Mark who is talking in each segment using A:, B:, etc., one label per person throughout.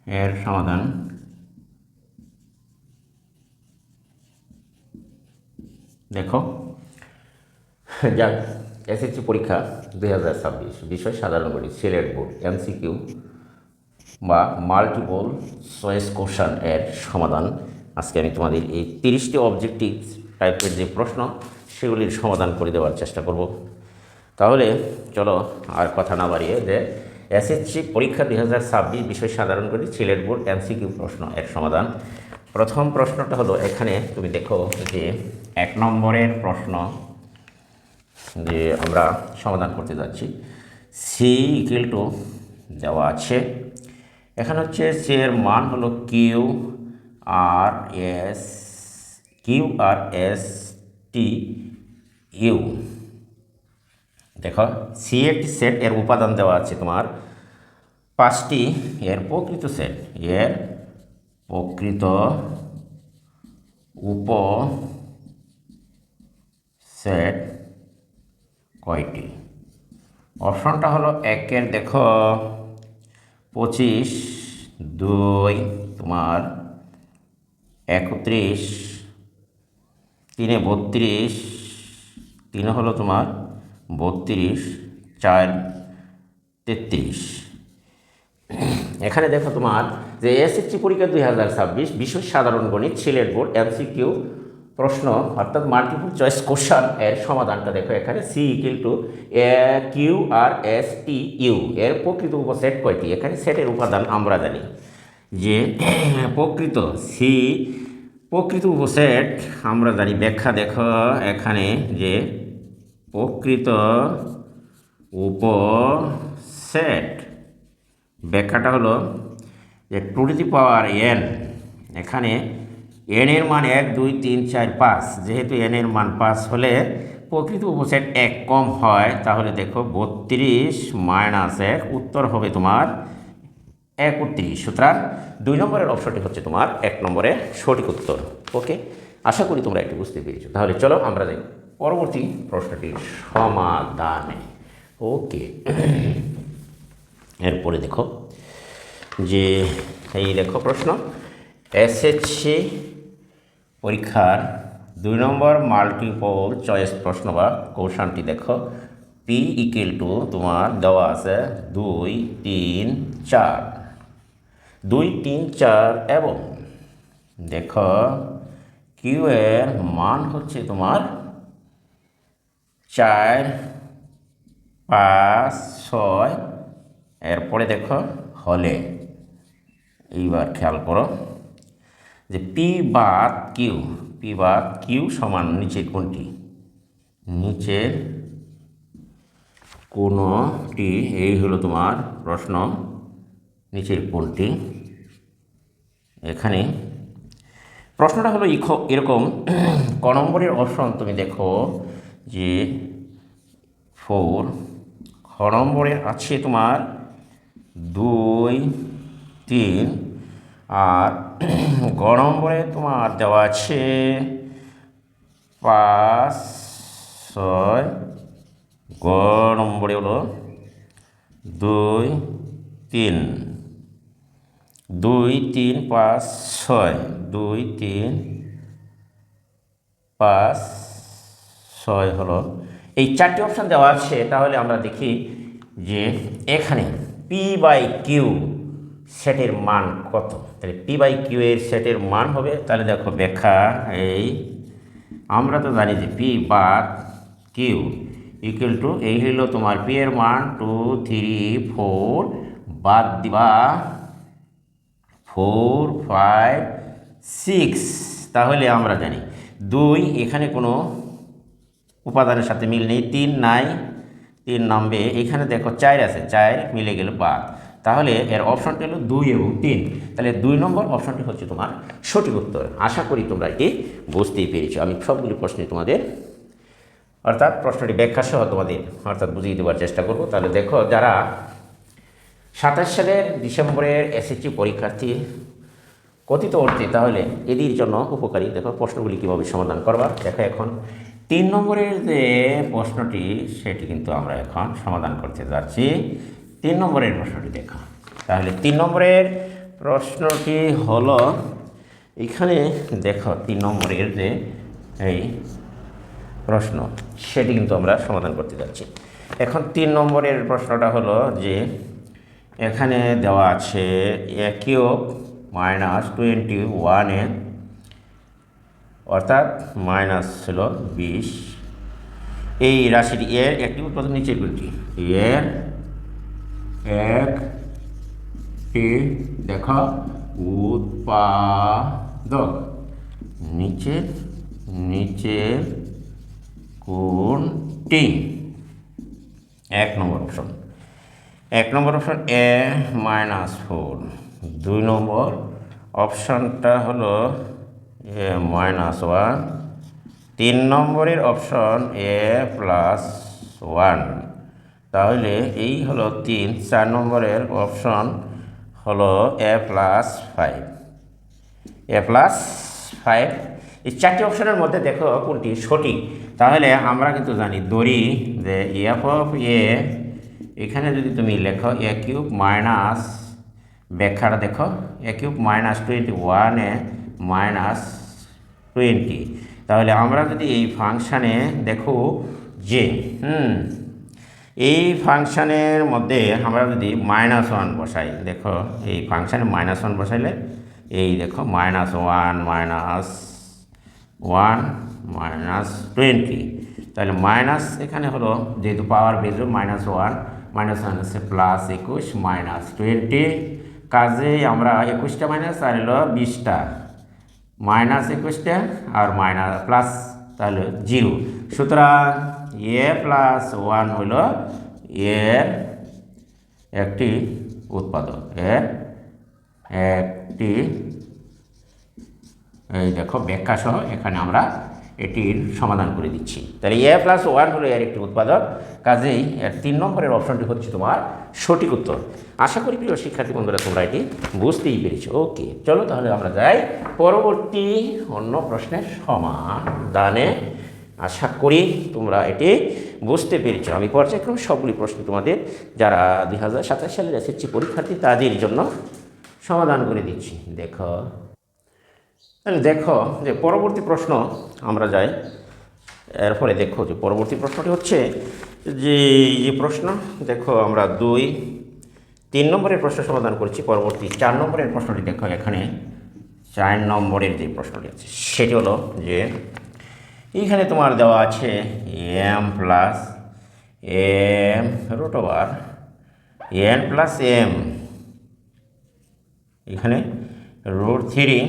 A: এর সমাধান দেখো। যাক, এসএসসি পরীক্ষা 2026 বিষয় সাধারণ গণিত সিলেট বোর্ড এমসিকিউ বা মাল্টিপল চয়েস কোশ্চান এর সমাধান আজকে আমি তোমাদের এই 30টি অবজেক্টিভ টাইপের যে প্রশ্ন সেগুলির সমাধান করে দেওয়ার চেষ্টা করব। তাহলে চলো আর কথা না বাড়িয়ে যে এসএসসি পরীক্ষা 2026 বিষয় সাধারণ গণিত সিলেট বোর্ড এমসিকিউ প্রশ্ন এর সমাধান। প্রথম প্রশ্নটা হলো, এখানে তুমি দেখো যে 1 নম্বরের প্রশ্ন যে আমরা সমাধান করতে যাচ্ছি। সি ইকুয়াল টু দেওয়া আছে, এখানে হচ্ছে সি এর মান হলো Q R S T you. দেখো সি একটি সেট, এর উপাদান দেওয়া আছে তোমার 5টি, এর প্রকৃত সেট, এর প্রকৃত উপ সেট কয়টি? অপশনটা হলো 1-এর দেখো 25, 2 তোমার 31, 3-এ 32, 3 হলো তোমার 32, 4 33। এখানে দেখো তোমার যে এসএসসি পরীক্ষা 2026 বিষয় সাধারণ গণিত সিলেট বোর্ড এমসিকিউ প্রশ্ন অর্থাৎ মাল্টিপল চয়েস কোশ্চান এর সমাধানটা দেখো। এখানে C equal to Q R S T U, এর প্রকৃত উপসেট কয়টি? এখানে সেটের উপাদান আমরা জানি যে প্রকৃত প্রকৃত উপসেট আমরা জানি। ব্যাখ্যা দেখো এখানে যে প্রকৃত উপসেট ব্যাখ্যাটা হলো যে two to the power n, এখানে এন এর মান 1 2 3 4 5, যেহেতু এন এর মান 5 হলে প্রকৃত উপসেট 1 কম হয়, তাহলে দেখো 32 - 1, উত্তর হবে তোমার 31। সুতরাং 2 নম্বরের অপশনটি হচ্ছে তোমার 1 নম্বরের সঠিক উত্তর। ওকে, আশা করি তোমরা একটু বুঝতে পেরেছো। তাহলে চলো আমরা যাই পরবর্তী প্রশ্নটির সমাধানে। ওকে, এরপরে দেখো যে এই দেখো প্রশ্ন এসএসসি পরীক্ষার 2 নম্বর মাল্টিপল চয়েস প্রশ্ন বা কোশ্চানটি দেখো। পি ইকুয়াল টু তোমার দেওয়া আছে 2 3 4, 2 3 4 এবং দেখো কিউ এর মান হচ্ছে তোমার 4 5 6। এরপরে দেখো হলে, এইবার খেয়াল করো যে পি বা কিউ সমান নিচের কোনটি? নিচের কোনটি, এই হলো তোমার প্রশ্ন, নিচের কোনটি? এখানে প্রশ্নটা হলো এরকম, ক নম্বরের অপশন তুমি দেখো যে 4, খ নম্বরে আছে তোমার 2 3, আর গ নম্বরে তোমার দেওয়া আছে 5 6, গ নম্বরে হলো 2 3, 2 3 5 6, 2 3 5 6 হলো এই 4টি অপশান দেওয়া আছে। তাহলে আমরা দেখি যে এখানে পি বাই কিউ সেটের মান কত? তাহলে পি বাই কিউ এর সেটের মান হবে, তাহলে দেখো ব্যাখ্যা, এই আমরা তো জানি যে পি বা কিউ ইকুয়াল টু, এই হলো তোমার পি এর মান 2 3 4, বাদ দিবা 4 5 6। তাহলে আমরা জানি 2 এখানে কোনো উপাদানের সাথে মিল নেই, 3 নাই, 3 নামবে। এখানে দেখো 4 আছে, 4 মিলে গেল বাদ। তাহলে এর অপশনটি হলো 2 এবং 3। তাহলে 2 নম্বর অপশনটি হচ্ছে তোমার সঠিক উত্তর। আশা করি তোমরা এটি বুঝতেই পেরেছো। আমি সবগুলি প্রশ্নে তোমাদের অর্থাৎ প্রশ্নটি ব্যাখ্যা সহ তোমাদের অর্থাৎ বুঝিয়ে দেওয়ার চেষ্টা করব। তাহলে দেখো যারা 27 সালের ডিসেম্বরের এসএসসি পরীক্ষার্থী কথিত অর্থে, তাহলে এদের জন্য উপকারী। দেখো প্রশ্নগুলি কীভাবে সমাধান করবা। দেখো এখন 3 নম্বরের যে প্রশ্নটি সেটি কিন্তু আমরা এখন সমাধান করতে যাচ্ছি। 3 নম্বরের প্রশ্নটি দেখো। তাহলে 3 নম্বরের প্রশ্নটি হলো এখানে দেখো 3 নম্বরের যে এই প্রশ্ন সেটি কিন্তু আমরা সমাধান করতে যাচ্ছি। এখন 3 নম্বরের প্রশ্নটা হলো যে এখানে দেওয়া আছে a কিউব মাইনাস 21 অর্থাৎ মাইনাস ছিল 20। এই রাশিটি এর একটি উৎপাদক নিচের কোনটি? এর একটি দেখো উৎপাদক নিচের কোনটি? 1 নম্বর অপশন। 1 number option a -4। 2 নম্বর অপশনটা হলো a -1। 3 নম্বরের অপশন a +1। তাহলে এই হলো 3। 4 নম্বরের অপশন হলো a +5। a +5 এই 4টি অপশনের মধ্যে দেখো কোনটি সঠিক। তাহলে আমরা কিন্তু জানি ধরি যে এফ অফ এ এখানে যদি তুমি লেখো এ কিউব মাইনাস ব্যাখ্যাটা দেখো এ কিউব -21 -20। তাহলে আমরা যদি এই ফাংশানে দেখো যে এই ফাংশানের মধ্যে আমরা যদি -1 বসাই, দেখো এই ফাংশানে -1 বসাইলে এই দেখো -1 -20, তাহলে মাইনাস এখানে হলো যেহেতু পাওয়ার বেজো -1 হচ্ছে +21 -20। কাজেই আমরা 21টা মাইনাস আর হলো 20টা -21টা আর মাইনাস প্লাস তাহলে 0। সুতরাং a +1 হলো এর একটি উৎপাদক। একটি এই দেখো ব্যাখ্যা সহ এখানে আমরা এটির সমাধান করে দিচ্ছি। তাহলে a +1 হলো এর একটি উৎপাদক। কাজেই এর 3 নম্বরের অপশনটি হচ্ছে তোমার সঠিক উত্তর। আশা করি প্রিয় শিক্ষার্থী বন্ধুরা তোমরা এটি বুঝতেই পেরেছো। ওকে, চলো তাহলে আমরা যাই পরবর্তী অন্য প্রশ্নের সমাধানে। আশা করি তোমরা এটি বুঝতে পেরেছো। আমি পর্যায়ক্রমে সবগুলি প্রশ্ন তোমাদের যারা 2027 সালের এসএসসি পরীক্ষার্থী তাদের জন্য সমাধান করে দিচ্ছি। দেখো যে পরবর্তী প্রশ্ন আমরা যাই। এরপরে দেখো যে পরবর্তী প্রশ্নটি হচ্ছে যে প্রশ্ন দেখো আমরা 3 নম্বরের প্রশ্ন সমাধান করছি। পরবর্তী 4 নম্বরের প্রশ্নটি দেখো এখানে 4 নম্বরের যে প্রশ্নটি আছে সেটি হলো যে এইখানে তোমার দেওয়া আছে m + m √n + m এখানে √3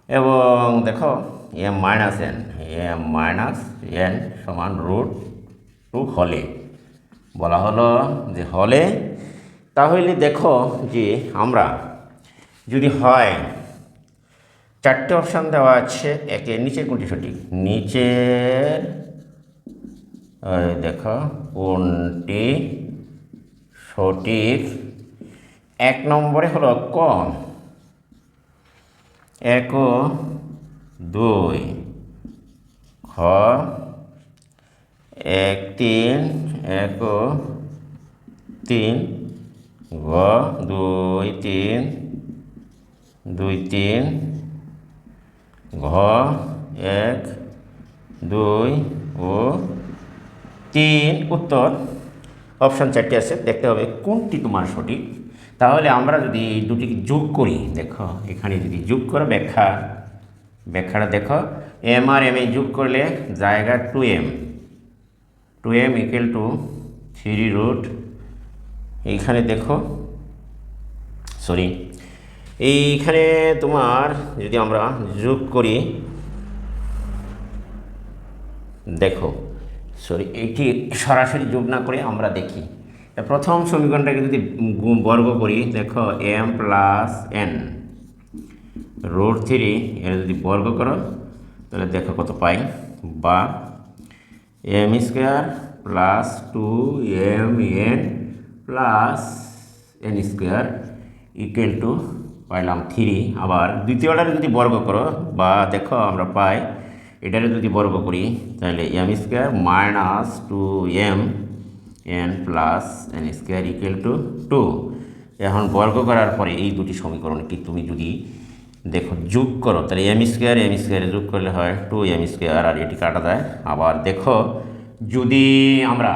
A: এবং দেখো m - n সমান √2 হলে বলা হলো যে হলে। তাহলে দেখো যে আমরা যদি হয় 4টে অপশান দেওয়া আছে, একে নিচের কোনটি সঠিক? নিচের দেখো কোনটি সঠিক? 1 নম্বরে হলো ক 1 ও 2, খ 1 3, 1 ও 3, গ 2 3, 2 3, ঘ 1 2 ও 3। উত্তর অপশান 4টি আছে, দেখতে হবে কোনটি তোমার সঠিক। তাহলে আমরা যদি এই দুটিকে যোগ করি, দেখো এখানে যদি যোগ করো ব্যাখ্যাটা দেখো m আর m যোগ করলে জায়গা 2m = 3 এইখানে দেখো এইখানে তোমার যদি আমরা যোগ করি দেখো এইটি সরাসরি যোগ না করে আমরা দেখি প্রথম সমীকরণটাকে যদি বর্গ করি, দেখো m + n √3 এর যদি বর্গ করো তাহলে দেখো কত পাই, বা m² + 2mn + n² পাইলাম 3। আবার দ্বিতীয়টারে যদি বর্গ করো বা দেখো আমরা পাই এটারে যদি বর্গ করি তাহলে m² - 2mn + n² = 2। এখন বর্গ করার পরে এই দুটি সমীকরণকে তুমি যদি দেখো যোগ করো, তাহলে এম স্কোয়ারে যোগ করলে হয় 2m স্কোয়ার, আর এটি কাটা যায়। আবার দেখো যদি আমরা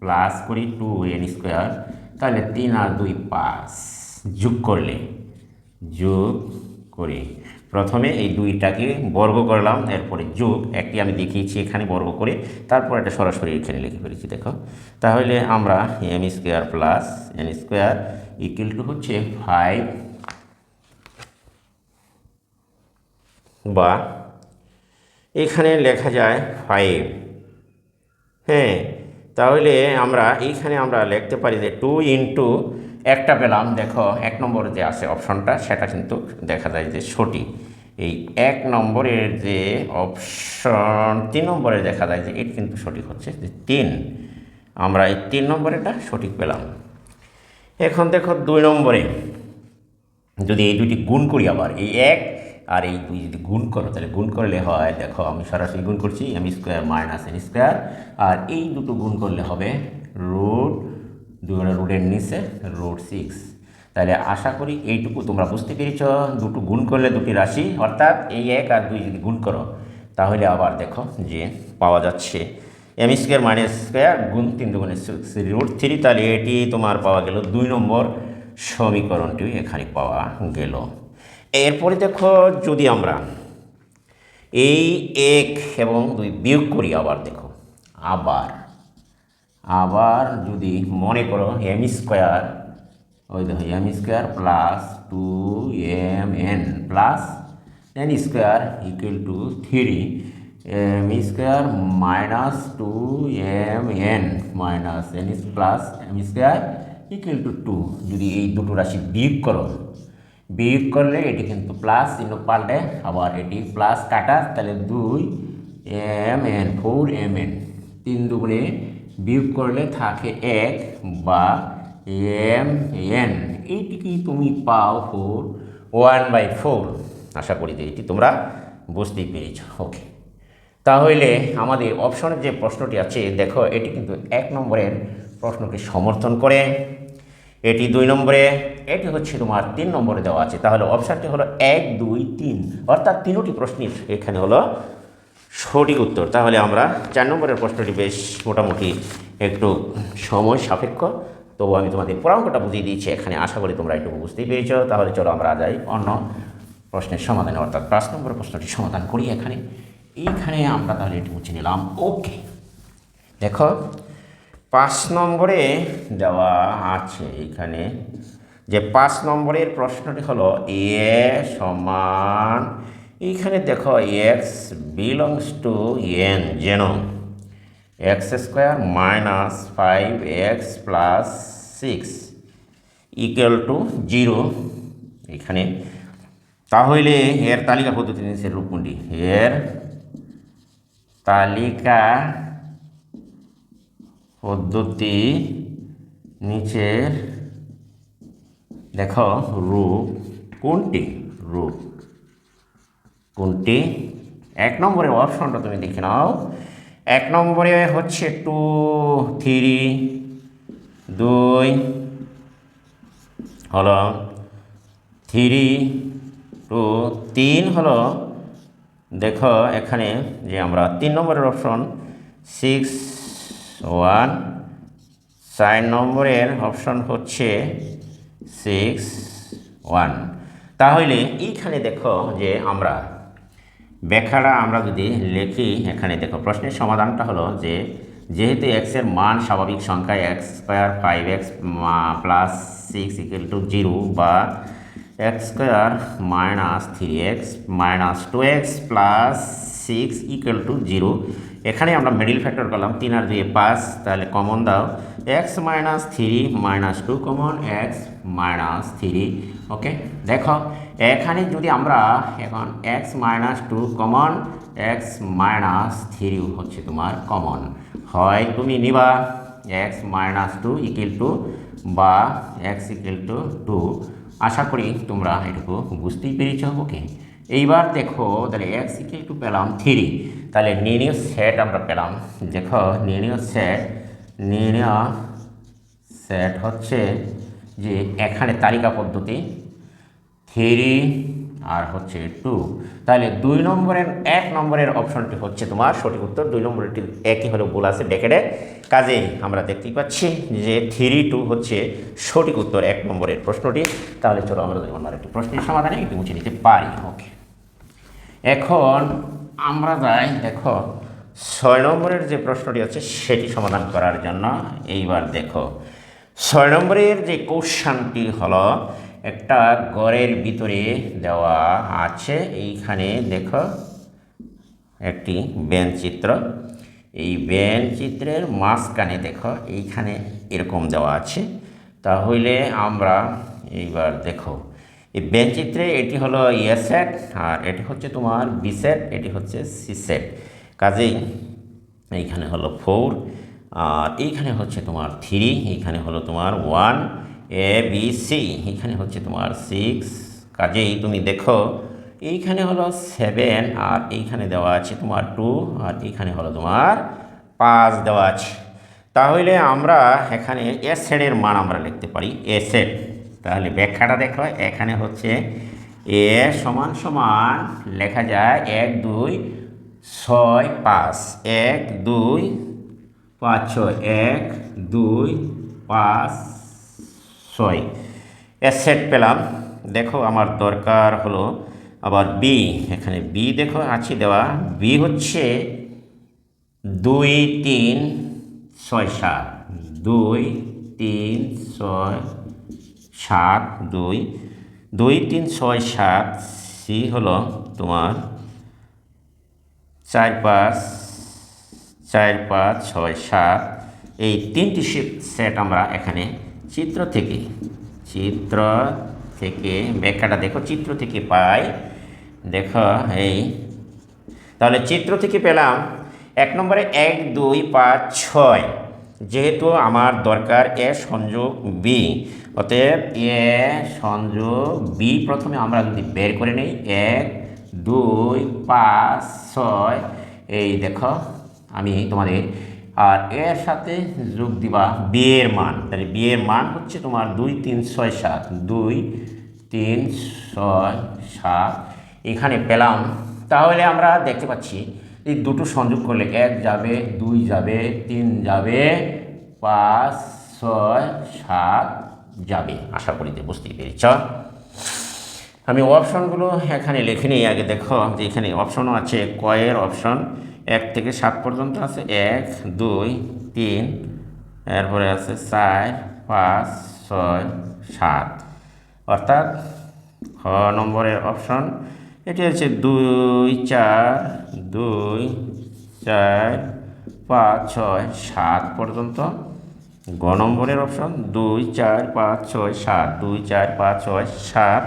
A: প্লাস করি 2n স্কোয়ার, তাহলে 3 আর 2 5, যোগ করে প্রথমে এই দুইটাকে বর্গ করলাম, এরপরে যোগ, একটি আমি দেখিয়েছি এখানে বর্গ করে, তারপর এটা সরাসরি এখানে লিখে ফেলেছি। দেখো তাহলে আমরা m square plus n square equal to হচ্ছে 5, বা এখানে লেখা যায় 5। হ্যাঁ, তাহলে এইখানে আমরা লিখতে পারি যে 2 ইন্টু একটা পেলাম। দেখো 1 নম্বরে যে আছে অপশনটা, সেটা কিন্তু দেখা যায় যে সঠিক। এই 1 নম্বরের যে অপশন 3 নম্বরে দেখা যায় যে এটি কিন্তু সঠিক হচ্ছে যে 3। আমরা এই 3 নম্বরেরটা সঠিক পেলাম। এখন দেখো 2 নম্বরে যদি এই দুইটি গুণ করি, আবার এই 1 আর এই 2 যদি গুণ করো, তাহলে গুণ করলে হয়, দেখো আমি সরাসরি গুণ করছি, M square minus N square, আর এই দুটো গুণ করলে হবে রুটের নিচে √6। তাহলে আশা করি এইটুকু তোমরা বুঝতে পেরেছ। দুটো গুণ করলে দুটি রাশি, অর্থাৎ এই 1 আর 2 যদি গুণ করো, তাহলে আবার দেখো যে পাওয়া যাচ্ছে এম স্কোয়ার মাইনাস স্কোয়ার গুণ 3 দুগুণে √3। তাহলে এটি তোমার পাওয়া গেল 2 নম্বর সমীকরণটি এখানে পাওয়া গেল। এরপরে দেখো যদি আমরা এই 1 এবং 2 বিয়োগ করি, আবার দেখো আবার যদি মনে করো এম স্কোয়ার, ওই দেখো m square plus 2mn plus n square equal to 3, m square minus 2mn minus n plus m square equal to 2। যদি এই দুটো রাশি বিয়োগ করলে এটি কিন্তু প্লাস চিহ্ন পাল্টে, আবার এটি প্লাস কাটা, তাহলে 2mn 4mn 3 দুগুণে বিয়োগ করলে থাকে 1, বা mn, এইটিকে তুমি পাও 1/4। আশা করি যে এটি তোমরা বুঝতেই পেরেছ। ওকে, তাহলে আমাদের অপশনের যে প্রশ্নটি আছে, দেখো এটি কিন্তু 1 নম্বরের প্রশ্নকে সমর্থন করে, এটি 2 নম্বরে, এটি হচ্ছে তোমার 3 নম্বরে দেওয়া আছে। তাহলে অপশানটি হলো 1, 2, 3, অর্থাৎ 3টি প্রশ্নের এখানে হলো সঠিক উত্তর। তাহলে আমরা 4 নম্বরের প্রশ্নটি বেশ মোটামুটি একটু সময় সাপেক্ষ, তবু আমি তোমাদের পুরাঙ্কটা বুঝিয়ে দিয়েছি এখানে। আশা করি তোমরা একটু বুঝতেই পেরেছ। তাহলে চলো আমরা যাই অন্য প্রশ্নের সমাধানে, অর্থাৎ 5 নম্বরের প্রশ্নটি সমাধান করি এইখানে আমরা তাহলে এটি মুছে নিলাম। ওকে, দেখো 5 নম্বরে দেওয়া আছে এইখানে যে 5 নম্বরের প্রশ্নটি হলো এ সমান, এইখানে দেখো x বিলংস টু n, যেন x² minus 5x plus 6 equal to 0 এখানে। তাহলে এর তালিকা পদ্ধতি নিচের রূপ কোনটি? এর তালিকা পদ্ধতি নিচের দেখো রূপ কোনটি? 1 নম্বরের অপশনটা তুমি দেখে নাও। 1 নম্বরে হচ্ছে 2, 3, 2 হলো 3, 2, 3 হলো, দেখো এখানে যে আমরা 3 নম্বরের অপশন 6, 1, 4 নম্বরের অপশন হচ্ছে 6, 1। তাহলে এইখানে দেখো যে আমরা ব্যাখ্যাটা আমরা যদি লিখি, এখানে দেখো প্রশ্নের সমাধানটা হলো যে যেহেতু এক্সের মান স্বাভাবিক সংখ্যা x² 5x plus 6 equal to 0, বা x² minus 3x minus 2x plus 6 equal to 0, এখানে আমরা মিডিল ফ্যাক্টর করলাম, 3 আর 2 5, তাহলে কমন দাও x minus 3 minus 2 common, x minus 3। ওকে, দেখো এখানে যদি আমরা এখন x minus 2 common, x minus 3 হচ্ছে তোমার কমন, হয় তুমি নিবা x মাইনাস 2 ইকুয়াল টু বা x ইকুয়াল টু 2। আশা করি তোমরা এটুকু বুঝতেই পেরেছ। ওকে, এইবার দেখো তাহলে x ইকুয়াল টু পেলাম 3, তাহলে নির্ণয় সেট আমরা পেলাম। দেখো নির্ণয় সেট হচ্ছে যে এখানে তালিকা পদ্ধতি 3 আর হচ্ছে 2, তাহলে 2 নম্বরের 1 নম্বরের অপশনটি হচ্ছে তোমার সঠিক উত্তর। 2 নম্বরটি একই হলো ভুল আছে ব্র্যাকেটে, কাজেই আমরা দেখতেই পাচ্ছি যে 3, 2 হচ্ছে সঠিক উত্তর 1 নম্বরের প্রশ্নটি। তাহলে চলো আমরা অন্য একটি প্রশ্নের সমাধানে এটি মুছে নিতে পারি। ওকে, এখন আমরা যাই দেখো 6 নম্বরের যে প্রশ্নটি আছে সেটি সমাধান করার জন্য। এইবার দেখো 6 নম্বরের যে কোশ্চেনটি হলো, একটা ঘরের ভিতরে দেওয়া আছে, এইখানে দেখো একটি বেন চিত্র, এই বেন চিত্রের মাঝখানে দেখো এইখানে এরকম দেওয়া আছে। তাহলে আমরা এইবার দেখো এই বেন চিত্রে এটি হলো এ সেট আর এটি হচ্ছে তোমার বি সেট, এটি হচ্ছে সি সেট। কাজেই এইখানে হলো 4 আর এইখানে হচ্ছে তোমার 3, এইখানে হলো তোমার 1 এ বি সি, এইখানে হচ্ছে তোমার 6। কাজেই তুমি দেখো এইখানে হলো 7 আর এইখানে দেওয়া আছে তোমার 2 আর এইখানে হলো তোমার 5 দেওয়া আছে। তাহলে আমরা এখানে এ সেটের মান আমরা লিখতে পারি এ সেট। তাহলে ব্যাখ্যাটা দেখো, এখানে হচ্ছে এ সমান সমান লেখা যায় 1 2 6 5, 1 2 5 6, 1 2 5 6 এ সেট পেলাম। দেখো আমার দরকার হলো আবার বি, এখানে বি দেখো আছে দেওয়া, বি হচ্ছে 2 3 6 7, 2 3 6 7, 2 2 3 6 7, সি হলো তোমার 4 5 4 5 6 7। এই তিনটি সেট আমরা এখানে চিত্র থেকে ব্যাখ্যাটা দেখো চিত্র থেকে পাই। দেখো এই তাহলে চিত্র থেকে পেলাম 1 নম্বরে 1 2 5 6, যেহেতু আমার দরকার এ সংযোগ বি, অতএব এ সংযোগ বি প্রথমে আমরা যদি বের করে নেই 1 2 5 6, এই দেখো আমি তোমাদের আর এর সাথে যোগ দিবা বি এর মান। তাহলে বি এর মান হচ্ছে তোমার 2 3 6 7, 2 3 6 7 এখানে পেলাম। তাহলে আমরা দেখতে পাচ্ছি এই দুটো সংযোগ করলে 1 যাবে 2 যাবে 3 যাবে 5 6 7 যাবে। আশা করি যে বুঝতেই পেরেছ। আমি অপশনগুলো এখানে লিখে নিই আগে। দেখো যে এখানে অপশনও আছে, কয়ের অপশন 1 থেকে 7 পর্যন্ত আছে, 1 2 3, এরপরে আছে 4 5 6 7, অর্থাৎ খ নম্বরের অপশন এটি হচ্ছে 2 4 2 4 5 6 7 পর্যন্ত। গ নম্বরের অপশন 2 4 5 6 7, 2 4 5 6 7।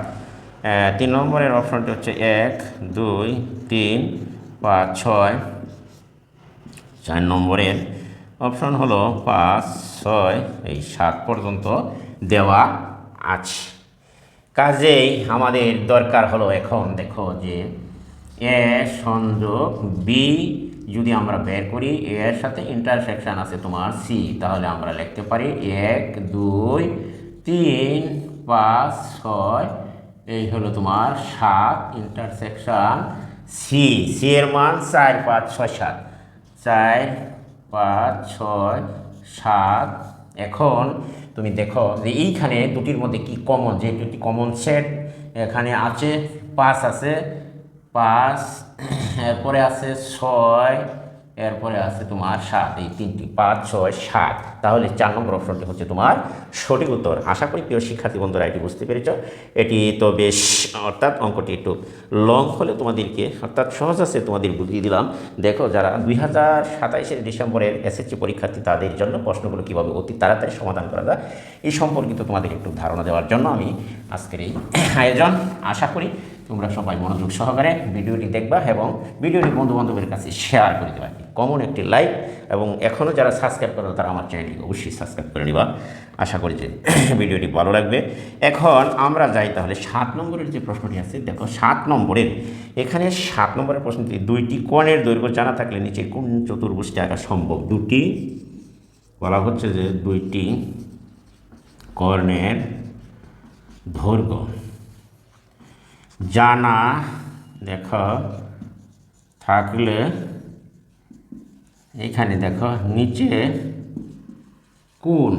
A: 3 নম্বরের অপশনটি হচ্ছে 1 2 3 5 6। 4 নম্বরের অপশন হলো 5 6 এই 7 পর্যন্ত দেওয়া আছে। কাজেই আমাদের দরকার হলো এখন দেখো যে এ সংযোগ বি যদি আমরা বের করি, এর সাথে ইন্টারসেকশন আছে তোমার সি, তাহলে আমরা লিখতে পারি 1 2 3 5 6, এই হলো তোমার 7 ইন্টারসেকশন সি, সি এর মান 4 5 6 7, 4 5 6 7। এখন তুমি দেখো যে এইখানে দুটির মধ্যে কি কমন, যে দুটি কমন সেট এখানে আছে 5 আছে 5, এরপরে আছে 6, এরপরে আছে তোমার 7, এই তিনটি 5 6 7। তাহলে 4 নম্বর অপশনটি হচ্ছে তোমার সঠিক উত্তর। আশা করি প্রিয় শিক্ষার্থী বন্ধুরা এটি বুঝতে পেরেছ। এটি তো বেশ অর্থাৎ অঙ্কটি একটু লং হলে তোমাদেরকে অর্থাৎ সহজ আছে তোমাদের বুঝিয়ে দিলাম। দেখো যারা 2027 ডিসেম্বরের এসএসসি পরীক্ষার্থী তাদের জন্য প্রশ্নগুলো কীভাবে অতি তাড়াতাড়ি সমাধান করা যায় এই সম্পর্কিত তোমাদের একটু ধারণা দেওয়ার জন্য আমি আজকের এই আয়োজন। আশা করি তোমরা সবাই মনোযোগ সহকারে ভিডিওটি দেখবা এবং ভিডিওটি বন্ধুবান্ধবের কাছে শেয়ার করে দেবা। কমন একটি লাইক এবং এখনও যারা সাবস্ক্রাইব করো তারা আমার চ্যানেলটি অবশ্যই সাবস্ক্রাইব করে নিবা। আশা করি যে ভিডিওটি ভালো লাগবে। এখন আমরা যাই তাহলে 7 নম্বরের যে প্রশ্নটি আছে। দেখো 7 নম্বরের এখানে 7 নম্বরের প্রশ্নটি 2টি কোণের দৈর্ঘ্য জানা থাকলে নিচে কোন চতুর্ভুজটি আঁকা সম্ভব। দুটি বলা হচ্ছে যে 2টি কর্ণের দৈর্ঘ্য। জানা দেখো থাকলে এখানে দেখো নিচে কোন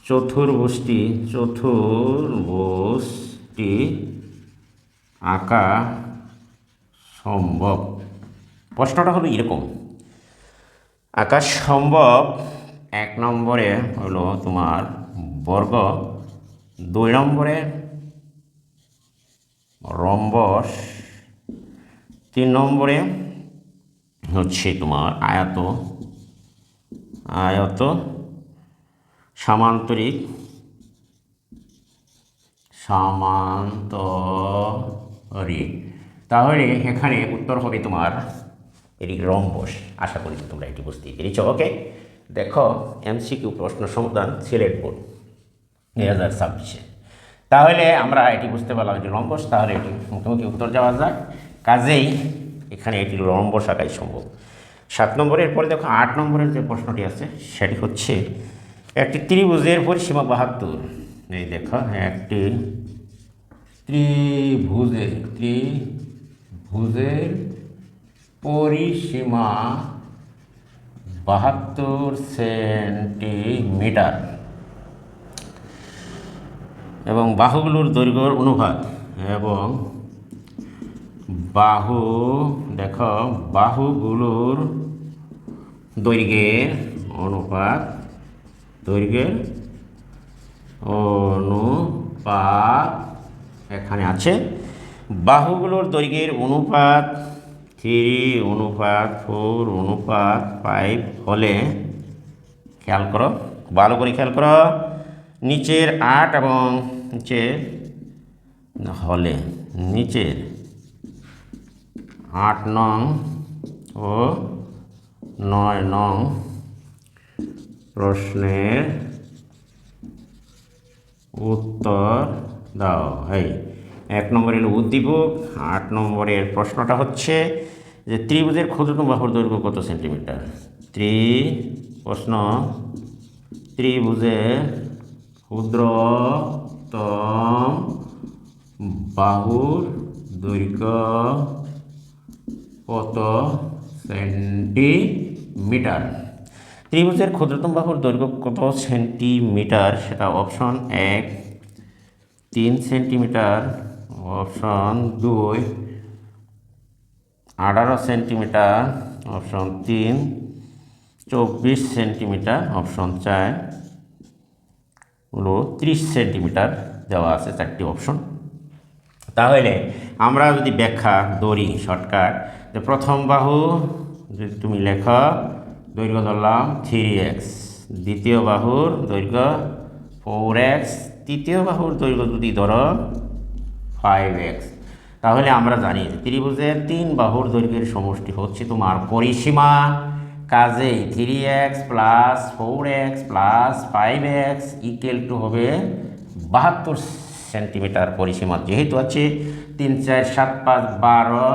A: চতুর্ভুজটি আঁকা সম্ভব। প্রশ্নটা হলো এরকম, আঁকা সম্ভব 1 নম্বরে হলো তোমার বর্গ, 2 নম্বরে রম্বস, 3 নম্বরে হচ্ছে তোমার আয়ত, সামান্তরিক, তাহলে এখানে উত্তর হবে তোমার এটি রম্বস। আশা করি তোমরা এটি বুঝতেই পেরেছ। ওকে, দেখো এমসিকিউ প্রশ্ন সমাধান সিলেট বোর্ড 2026। তাহলে আমরা এটি বুঝতে পারলাম যে রম্বস, তাহলে এটি মুখোমুখি উত্তর যাওয়া যাক। কাজেই এখানে এটি রম্বস আঁকাই সম্ভব। 7 নম্বরের পরে দেখো 8 নম্বরের যে প্রশ্নটি আছে সেটি হচ্ছে একটি ত্রিভুজের পরিসীমা 72। এই দেখো একটি ত্রিভুজের পরিসীমা 72 সেন্টিমিটার এবং বাহুগুলোর দৈর্ঘ্যের অনুপাত এবং বাহুগুলোর দৈর্ঘ্যের অনুপাত এখানে আছে। বাহুগুলোর দৈর্ঘ্যের অনুপাত 3:4:5 হলে, খেয়াল করো, ভালো করে খেয়াল করো, নিচের 8 এবং নিচের 8 নং ও 9 নং প্রশ্নের উত্তর দাও। 1 নম্বরের উদ্দীপক, 8 নম্বরের প্রশ্নটা হচ্ছে যে ত্রিভুজের ক্ষুদ্রতম বাহুর দৈর্ঘ্য কত সেন্টিমিটার। ত্রিভুজের ক্ষুদ্রতম বাহুর দৈর্ঘ্য কত সেন্টিমিটার। ত্রিভুজের ক্ষুদ্রতম বাহুর দৈর্ঘ্য কত সেন্টিমিটার, সেটা option 1 3 centimetre, option 2 18 centimetre, option 3 24 centimetre, option 4 হলো 30 সেন্টিমিটার দেওয়া আছে, 4টি অপশন। তাহলে আমরা যদি ব্যাখ্যা ধরি শর্টকাট, যে প্রথম বাহু যদি তুমি লেখো দৈর্ঘ্য ধরলাম 3x, দ্বিতীয় বাহুর দৈর্ঘ্য 4x, তৃতীয় বাহুর দৈর্ঘ্য যদি ধরো 5x, তাহলে আমরা জানি যে ত্রিভুজের 3 বাহুর দৈর্ঘ্যের সমষ্টি হচ্ছে তোমার পরিসীমা। কাজেই 3x plus 4x plus 5x equal to হবে 72 সেন্টিমিটার পরিসীমা। যেহেতু আছে 3 4 7 5 12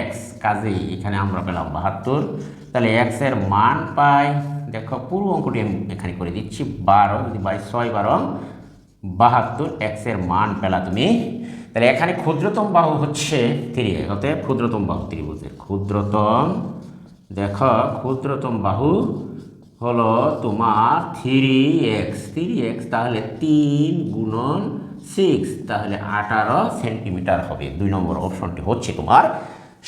A: x, কাজেই এখানে আমরা পেলাম 72। তাহলে x এর মান পাই, দেখো পুরো অঙ্কটি আমি এখানে করে দিচ্ছি, 12 যদি 6 12 72 x এর মান পেলা তুমি। তাহলে এখানে ক্ষুদ্রতম বাহু হচ্ছে 3x, অতএব ক্ষুদ্রতম বাহু ত্রিভুজের ক্ষুদ্রতম বাহু হলো তোমার 3x, তাহলে 3 গুণন 6, তাহলে 18 সেন্টিমিটার হবে। 2 নম্বর অপশনটি হচ্ছে তোমার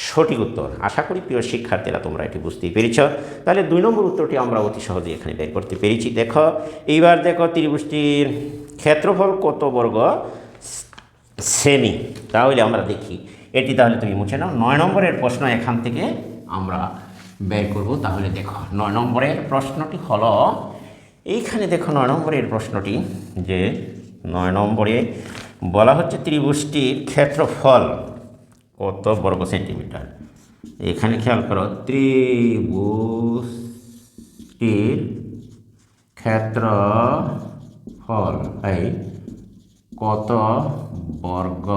A: সঠিক উত্তর। আশা করি প্রিয় শিক্ষার্থীরা তোমরা এটি বুঝতেই পেরেছ। তাহলে 2 নম্বর উত্তরটি আমরা অতি সহজে এখানে বের করতে পেরেছি। দেখো এইবার দেখো ত্রিভুজটির ক্ষেত্রফল কত বর্গ সেমি, তাহলে আমরা দেখি এটি, তাহলে তুমি মুছে নাও। 9 নম্বরের প্রশ্ন এখান থেকে আমরা বের করব। তাহলে দেখো 9 নম্বরের প্রশ্নটি হলো এইখানে, দেখো 9 নম্বরের প্রশ্নটি, যে 9 নম্বরে বলা হচ্ছে ত্রিভুজটির ক্ষেত্রফল কত বর্গ সেন্টিমিটার। এখানে খেয়াল করো, ত্রিভুজটির ক্ষেত্রফল কত বর্গ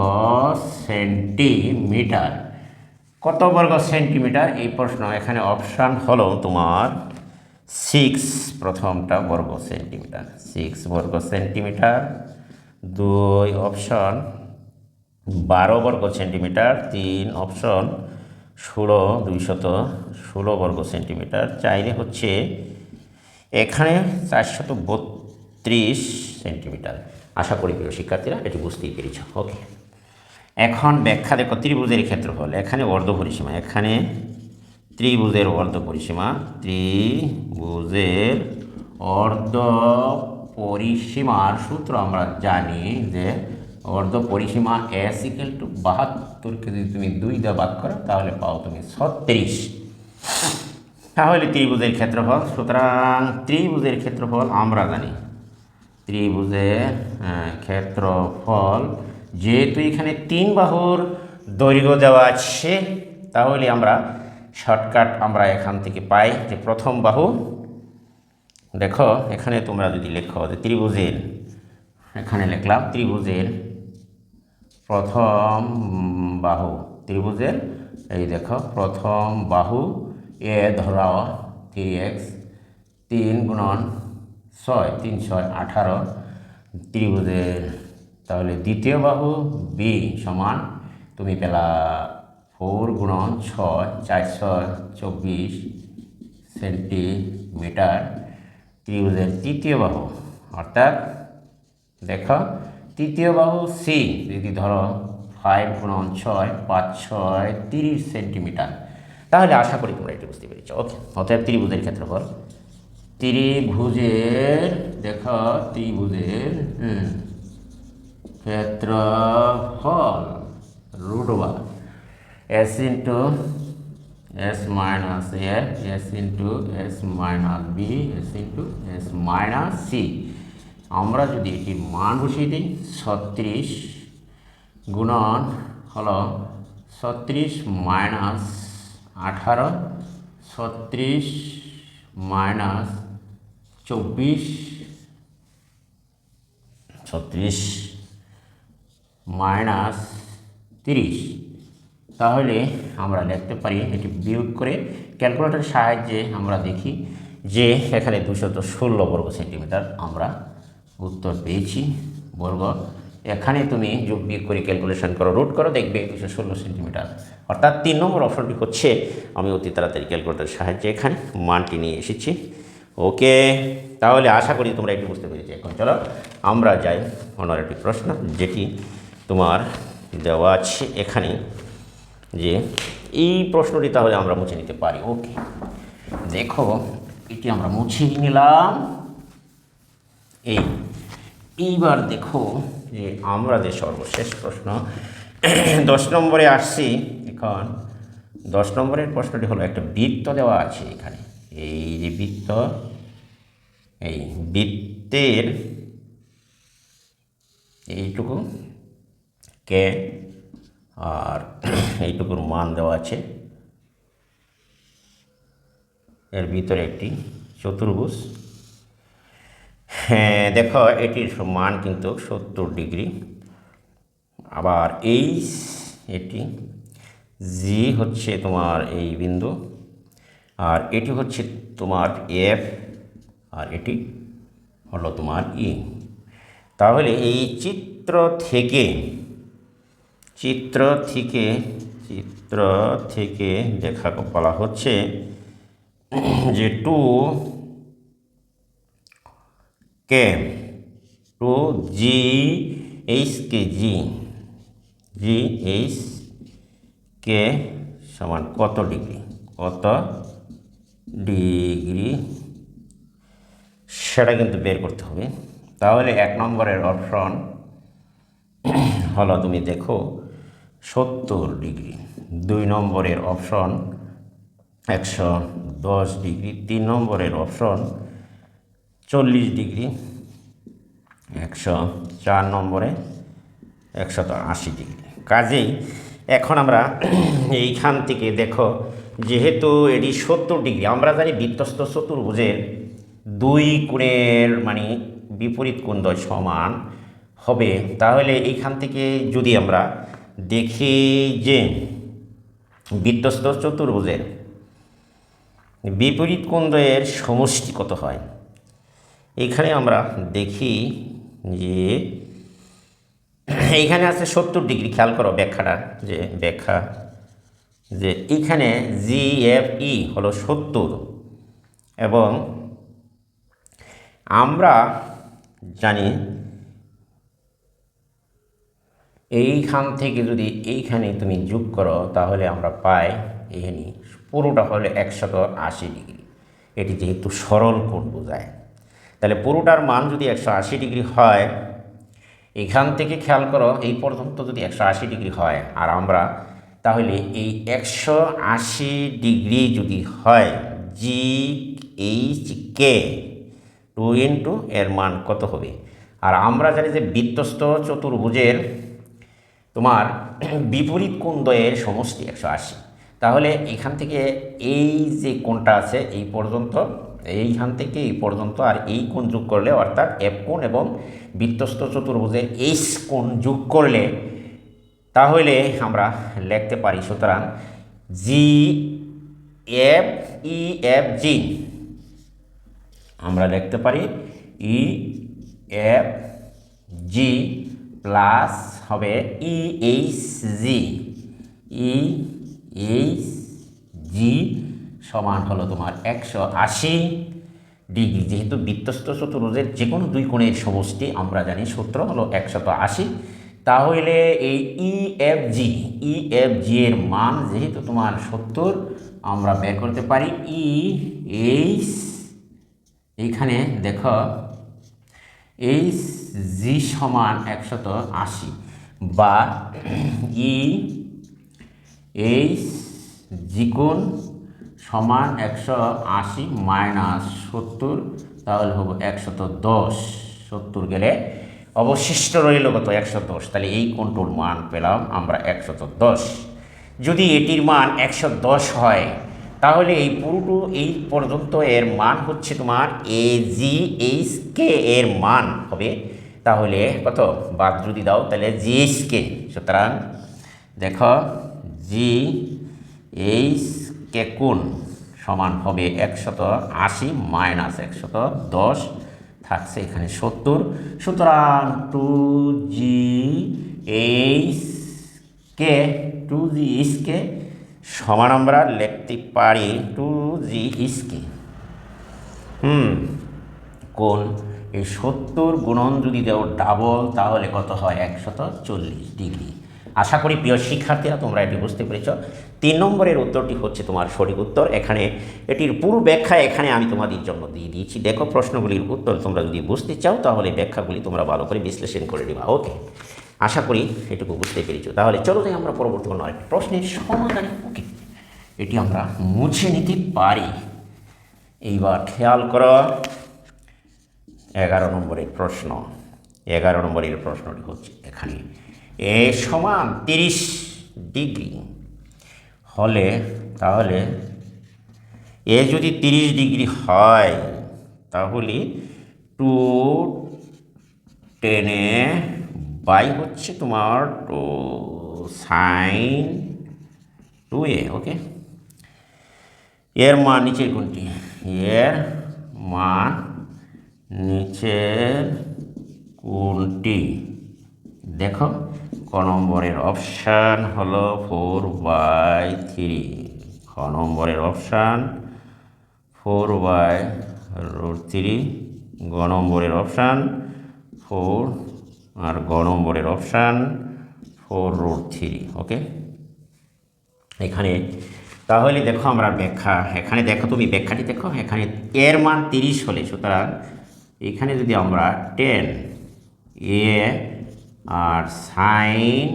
A: সেন্টিমিটার, এই প্রশ্ন। এখানে অপশান হলো তোমার সিক্স প্রথমটা বর্গ সেন্টিমিটার, 6 বর্গ সেন্টিমিটার। 2 অপশন 12 বর্গ সেন্টিমিটার। 3 অপশন 216 বর্গ সেন্টিমিটার। 4 হচ্ছে এখানে 432 সেন্টিমিটার। আশা করি প্রিয় শিক্ষার্থীরা এটি বুঝতেই পেরেছ। ওকে, এখন ব্যাখ্যা দেখো। ত্রিভুজের ক্ষেত্রফল, এখানে অর্ধপরিসীমা, এখানে ত্রিভুজের অর্ধপরিসীমা, ত্রিভুজের অর্ধপরিসীমার সূত্র আমরা জানি যে অর্ধপরিসীমা এস ইকুয়াল টু 72কে যদি তুমি 2 দিয়ে ভাগ করো তাহলে পাও তুমি 36। তাহলে ত্রিভুজের ক্ষেত্রফল, সুতরাং ত্রিভুজের ক্ষেত্রফল আমরা জানি, ত্রিভুজের ক্ষেত্রফল যেহেতু এখানে 3 বাহুর দৈর্ঘ্য দেওয়া আছে, তাহলে আমরা শর্টকাট আমরা এখান থেকে পাই যে প্রথম বাহু, দেখো এখানে তোমরা যদি লেখো যে ত্রিভুজের, এখানে লিখলাম ত্রিভুজের প্রথম বাহু, ত্রিভুজের এই দেখো প্রথম বাহু এ ধরাও 3x, 3 গুণন 6, 3 6 18 ত্রিভুজের। তাহলে দ্বিতীয় বাহু বি সমান তুমি পেলা 4 গুণন 6, 4 6 24 সেন্টিমিটার। ত্রিভুজের তৃতীয় বাহু অর্থাৎ দেখো তৃতীয় বাহু সি যদি ধরো 5 গুণন 6, 5 6 30 সেন্টিমিটার। তাহলে আশা করি তোমরা এটি বুঝতে পেরেছ। ওকে, অতএব ত্রিভুজের ক্ষেত্রফল, ত্রিভুজের দেখো ত্রিভুজের ক্ষেত্রফল √, S into S minus A, S into S minus B, S into S minus C. আমরা যদি এটি মান বসিয়ে দিই 36 গুণন হলো 36 মাইনাস 18, 36 মাইনাস 24, 36 মাইনাস 30। তাহলে আমরা লিখতে পারি এটি বিয়োগ করে ক্যালকুলেটরের সাহায্যে আমরা দেখি যে এখানে 216 বর্গ সেন্টিমিটার আমরা উত্তর পেয়েছি বর্গ। এখানে তুমি যোগ বিয়োগ করে ক্যালকুলেশন করো, রুট করো, দেখবে 216 সেন্টিমিটার। অর্থাৎ 3 নম্বর অপশনটি হচ্ছে, আমি অতি তাড়াতাড়ি ক্যালকুলেটরের সাহায্যে এখানে মানটি নিয়ে এসেছি। ওকে, তাহলে আশা করি তোমরা একটু বুঝতে পেরেছি। এখন চলো আমরা যাই অন্য একটি প্রশ্ন, যেটি তোমার দেওয়া আছে এখানে, যে এই প্রশ্নটি তাহলে আমরা মুছে নিতে পারি। ওকে, দেখো এটি আমরা মুছে নিলাম। এইবার দেখো যে আমরা যে সর্বশেষ প্রশ্ন 10 নম্বরে আসছি। এখন 10 নম্বরের প্রশ্নটি হলো, একটা বৃত্ত দেওয়া আছে এখানে, এই যে বৃত্ত, এই বৃত্তের এইটুকু কে আর এইটুকুর মান দেওয়া আছে, এর ভিতরে একটি চতুর্ভুজ। হ্যাঁ দেখো এটির মান কিন্তু 70 ডিগ্রি। আবার এটি জি হচ্ছে তোমার এই বিন্দু, আর এটি হচ্ছে তোমার এফ, আর এটি হলো তোমার ই। তাহলে এই চিত্র থেকে দেখা বলা হচ্ছে যে 2 কে সমান কত ডিগ্রি, সেটা কিন্তু বের করতে হবে। তাহলে 1 নম্বরের অপশন হলো, তুমি দেখো 70 ডিগ্রি। 2 নম্বরের অপশন 110 ডিগ্রি। 3 নম্বরের অপশন 40 ডিগ্রি। 4 নম্বরে 180 ডিগ্রি। কাজেই এখন আমরা এইখান থেকে দেখো, যেহেতু এটি 70 ডিগ্রি, আমরা জানি বৃত্তস্থ চতুর্ভুজের 2 কোণের মানে বিপরীত কোণদ্বয় সমান হবে। তাহলে এইখান থেকে যদি আমরা দেখি যে বৃত্তস্থ চতুর্ভুজের বিপরীত কোণ দ্বয়ের সমষ্টি কত হয়? এইখানে আমরা দেখি যে এইখানে আছে 70 ডিগ্রি। খেয়াল করো ব্যাখ্যাটা, যে ব্যাখ্যা যে এইখানে GFE হলো 70 এবং আমরা জানি এইখান থেকে যদি এইখানে তুমি যোগ করো তাহলে আমরা পাই এখানে পুরোটা হলে 180 ডিগ্রি। এটি যেহেতু সরল কোণ বোঝায়, তাহলে পুরোটার মান যদি 180 ডিগ্রি হয়, এখান থেকে খেয়াল করো এই পর্যন্ত যদি 180 ডিগ্রি হয়, আর আমরা তাহলে এই 180 ডিগ্রি যদি হয় GHK 2 এর মান কত হবে? আর আমরা জানি যে বৃত্তস্থ চতুর্ভুজের তোমার বিপরীত কোণ দ্বয়ের সমষ্টি 180। তাহলে এখান থেকে এই যে কোণটা আছে এই পর্যন্ত, এইখান থেকে এই পর্যন্ত আর এই কোণ যোগ করলে, অর্থাৎ F কোণ এবং বৃত্তস্থ চতুর্ভুজের H কোণ যোগ করলে তাহলে আমরা লিখতে পারি, সুতরাং GFEFG আমরা লিখতে পারি EFG প্লাস হবে EHG সমান হলো তোমার 180 ডিগ্রি। যেহেতু বৃত্তস্থ চতুর্ভুজের যে কোনো দুই কোণের সমষ্টি আমরা জানি সূত্র হলো 180, তাহলে এই EFG এর মান যেহেতু তোমার 70, আমরা বের করতে পারি EH, এইখানে দেখো HG সমান 180 বা EHG কোণ সমান 180 মাইনাস 70, তাহলে হবে 110। 70 গেলে অবশিষ্ট রইল কত? 110। তাহলে এই কোণটার মান পেলাম আমরা 110। যদি এটির মান 110 হয় তাহলে এই পুরোটো এই পর্যন্ত এর মান হচ্ছে তোমার AGHK এর মান হবে তাহলে কত? বাদ যদি দাও তাহলে GHK। সুতরাং দেখো GHK কোণ সমান হবে 180 মাইনাস 110, থাকছে এখানে 70। সুতরাং 2GHK সমান আমরা লিখতে পারি 2GHK কোণ এই 70 গুণন যদি দেও ডাবল তাহলে কত হয়? 140 ডিগ্রি। আশা করি প্রিয় শিক্ষার্থীরা তোমরা এটি বুঝতে পেরেছ। 3 নম্বরের উত্তরটি হচ্ছে তোমার সঠিক উত্তর। এখানে এটির পুরো ব্যাখ্যা এখানে আমি তোমাদের জন্য দিয়ে দিয়েছি। দেখো প্রশ্নগুলির উত্তর তোমরা যদি বুঝতে চাও তাহলে ব্যাখ্যাগুলি তোমরা ভালো করে বিশ্লেষণ করে নিবা। ওকে, আশা করি এটুকু বুঝতে পেরেছ। তাহলে চলো যাই আমরা পরবর্তী কোনো আরেকটি প্রশ্নের সমাধান। ওকে, এটি আমরা মুছে নিতে পারি। এইবার খেয়াল করো 11 নম্বরের প্রশ্ন। 11 নম্বরের প্রশ্নটি হচ্ছে এখানে এ সমান 30 ডিগ্রি হলে তাহলে এ যদি 30 ডিগ্রি হয় তাহলে 210 বাই হচ্ছে তোমার 2 sin 2a। ওকে, এর মান নিচের কোনটি? এর মান নিচের কোনটি? দেখো ক নম্বরের অপশান হলো 4/3, খ নম্বরের অপশান 4/√3, গ নম্বরের অপশান 4 আর গ নম্বরের অপশান 4√3। ওকে, এখানে তাহলে দেখো আমরা ব্যাখ্যা, এখানে দেখো তুমি ব্যাখ্যাটি দেখো, এখানে এর মান 30 হলে সুতরাং এখানে যদি আমরা 10a আর sin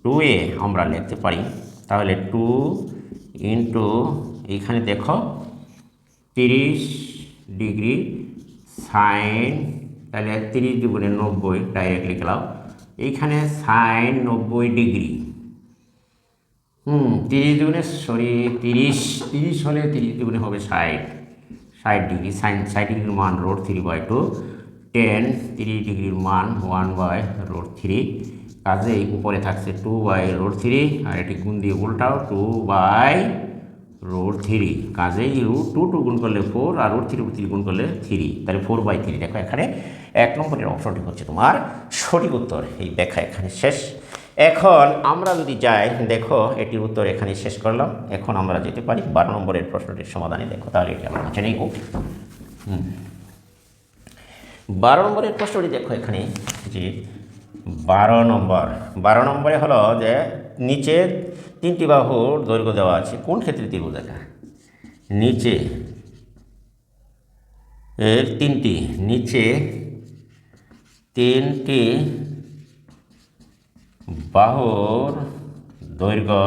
A: 2a আমরা লিখতে পারি তাহলে 2 ইন্টু এইখানে দেখো 30 ডিগ্রি সাইন, তাহলে 30 দুগুণে 90 ডাইরেক্ট লিখলাম। এইখানে সাইন 90 ডিগ্রি, 30 দুগুণে 30 হলে 30 দুগুণে হবে 60 ডিগ্রি। সাইন 60 ডিগ্রির মান √3/2, 10 30 ডিগ্রির মান 1/√3, কাজেই উপরে থাকছে 2/√3 আর এটি গুণ দিয়ে উল্টাও 2/√3 √3, কাজেই √2 গুণ করলে 4 আর √3 গুণ করলে 3, তাহলে 4/3। দেখো এখানে 1 নম্বরের অপশনটি হচ্ছে তোমার সঠিক উত্তর। এই ব্যাখ্যা এখানে শেষ। এখন আমরা যদি যাই, দেখো এটির উত্তর এখানে শেষ করলাম। এখন আমরা যেতে পারি 12 নম্বরের প্রশ্নটির সমাধানে। দেখো তাহলে এটি আমরা লিখে নেব। 12 নম্বরের প্রশ্নটি দেখো এখানে যে 12 নম্বরে হলো যে নিচে 3টি বাহুর দৈর্ঘ্য দেওয়া আছে, কোন ক্ষেত্রে ত্রিভুজ আঁকা? নিচে নিচে 3টি বাহুর দৈর্ঘ্য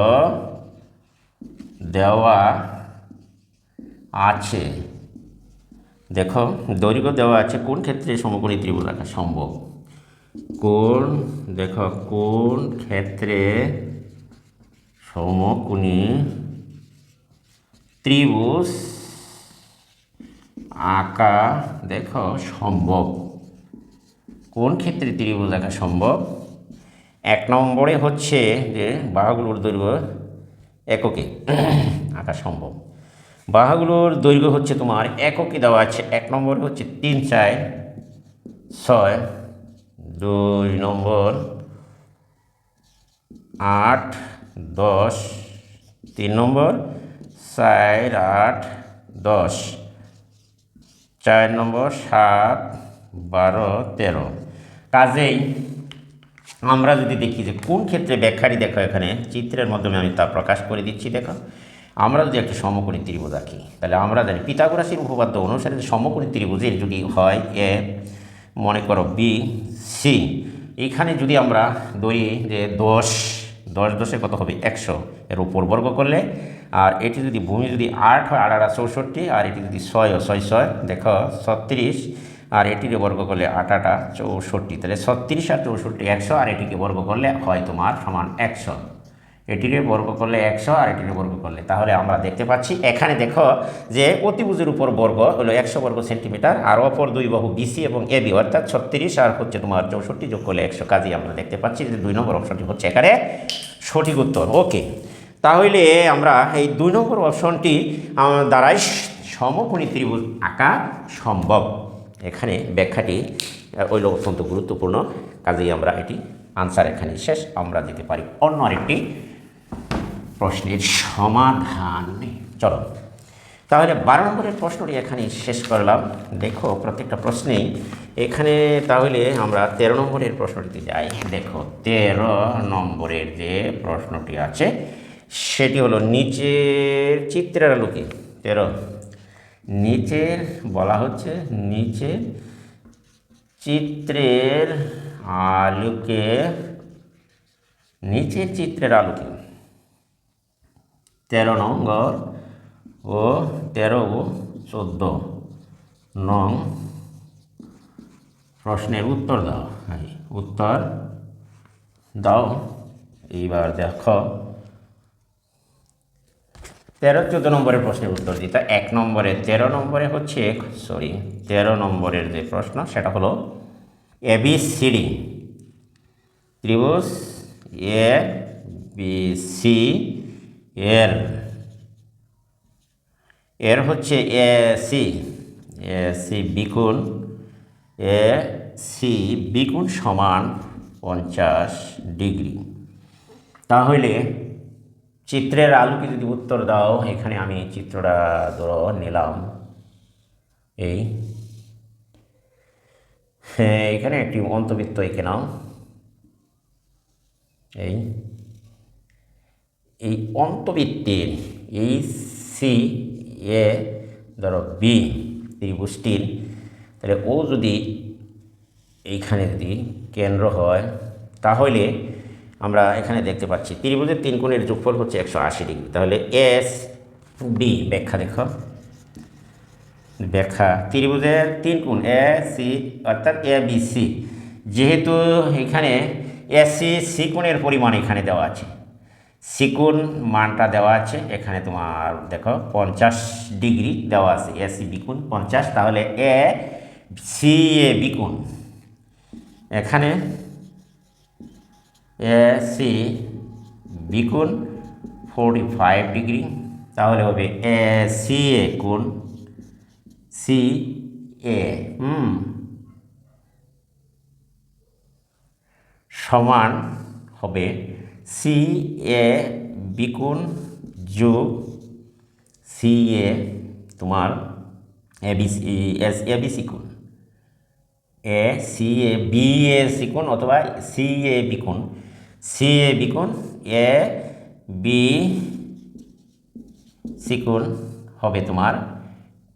A: দেওয়া আছে। দেখো দৈর্ঘ্য দেওয়া আছে, কোন ক্ষেত্রে সমকোণী ত্রিভুজ আঁকা সম্ভব? কোন ক্ষেত্রে সমকোণী ত্রিভুজ আঁকা দেখো সম্ভব? কোন ক্ষেত্রে ত্রিভুজ আঁকা সম্ভব? 1 নম্বরে হচ্ছে যে বাহুগুলোর দৈর্ঘ্য এককে আঁকা সম্ভব। বাহুগুলোর দৈর্ঘ্য হচ্ছে তোমার এককে দেওয়া আছে। 1 নম্বরে হচ্ছে 3, 4, 6, 2 নম্বর 8, 10, 3 নম্বর 4, 8, 10, 4 নম্বর 7, 12, 13। কাজেই আমরা যদি দেখি যে কোন ক্ষেত্রে ব্যাখ্যাটি, দেখো এখানে চিত্রের মাধ্যমে আমি তা প্রকাশ করে দিচ্ছি। দেখো আমরা যদি একটা সমকোণী ত্রিভুজ আঁকি, তাহলে আমরা জানি পিথাগোরাসের উপপাদ্য অনুসারে সমকোণী ত্রিভুজের যদি হয় এ, মনে করো বি সি, এইখানে যদি আমরা ধরি যে 10 10 কত হবে 100, এর উপর বর্গ করলে, আর এটি যদি ভূমি যদি 8 হয় 8 8 64, আর এটি যদি 6 হয় 6 6 দেখো 36, আর এটিকে বর্গ করলে 8 8 64, তাহলে 36 আর 64 100, আর এটিকে বর্গ করলে হয় তোমার সমান 100। এটিকে বর্গ করলে 100 আর এটিকে বর্গ করলে, তাহলে আমরা দেখতে পাচ্ছি এখানে দেখো যে অতিভুজের উপর বর্গ হলো 100 বর্গ সেন্টিমিটার, আর অপর দুই বাহু বিসি এবং এবি অর্থাৎ 36 আর হচ্ছে তোমার 64 যোগ করলে 100। কাজেই আমরা দেখতে পাচ্ছি যে 2 নম্বর অপশনটি হচ্ছে এখানে সঠিক উত্তর। ওকে, তাহলে আমরা এই 2 নম্বর অপশনটি দ্বারাই সমকোণী ত্রিভুজ আঁকা সম্ভব। এখানে ব্যাখ্যাটি হইল অত্যন্ত গুরুত্বপূর্ণ। কাজেই আমরা এটি আনসার এখানে শেষ। আমরা যেতে পারি অন্য আরেকটি প্রশ্নের সমাধানে। চলো তাহলে 12 নম্বরের প্রশ্নটি এখানে শেষ করলাম। দেখো প্রত্যেকটা প্রশ্নেই এখানে, তাহলে আমরা 13 নম্বরের প্রশ্নটিতে যাই। দেখো 13 নম্বরের যে প্রশ্নটি আছে সেটি হলো নিচের চিত্রের আলোকে। 13 নিচের বলা হচ্ছে নিচের চিত্রের আলোকে, নিচের চিত্রের আলোকে 13 নম্বর ও 13 ও 14 নং প্রশ্নের উত্তর দাও। উত্তর দাও। এইবার দেখো 13 14 নম্বরের প্রশ্নের উত্তর দিতে 1 নম্বরে 13 নম্বরে হচ্ছে 13 নম্বরের যে প্রশ্ন সেটা হলো ABCD ত্রিভুজ ABC এর হচ্ছে AC বিকোণ সমান 50 ডিগ্রি। তাহলে চিত্রের আলোকে যদি উত্তর দাও, এখানে আমি চিত্রটা ধরো নিলাম, এখানে একটি অন্তবৃত্ত এঁকে নাও। এই অন্তবৃত্তের এই সি এ ধরো বি ত্রিভুজটির, তাহলে ও যদি এইখানে যদি কেন্দ্র হয়, তাহলে আমরা এখানে দেখতে পাচ্ছি ত্রিভুজের 3 কোণের যোগফল হচ্ছে 180 ডিগ্রি। তাহলে এস ডি ব্যাখ্যা দেখো, ব্যাখ্যা ত্রিভুজের 3 কোণ এ সি অর্থাৎ এ বি সি, যেহেতু এখানে এসি সি কোণের পরিমাণ এখানে দেওয়া আছে, সি কোণ মানটা দেওয়া আছে এখানে তোমার দেখো 50 ডিগ্রি দেওয়া আছে, এসি বিকোণ 50, তাহলে এ সি এ বিকোণ এখানে এসি বিকোণ 45 ডিগ্রি, তাহলে হবে এ সি এ গুণ সি এ সমান হবে সি এ বিগুণ যোগ সি এ তোমার এবিসি গুণ A C A B A সিকুণ অথবা সি এ বিকুণ এ বি সিকুণ হবে তোমার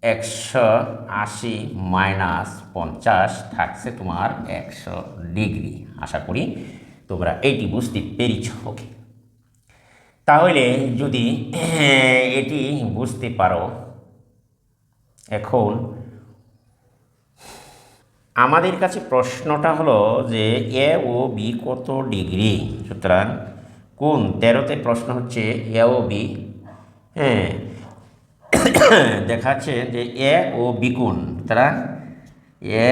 A: 180 মাইনাস 50 থাকছে তোমার 100 ডিগ্রি। আশা করি তোমরা এইটি বুঝতে পেরেছ। ওকে, তাহলে যদি এটি বুঝতে পারো, এখন আমাদের কাছে প্রশ্নটা হলো যে এ ও বি কত ডিগ্রি। সুতরাং কোন 13তে প্রশ্ন হচ্ছে এ ও বি, হ্যাঁ দেখাচ্ছে যে এ ও বি কোণ, সুতরাং এ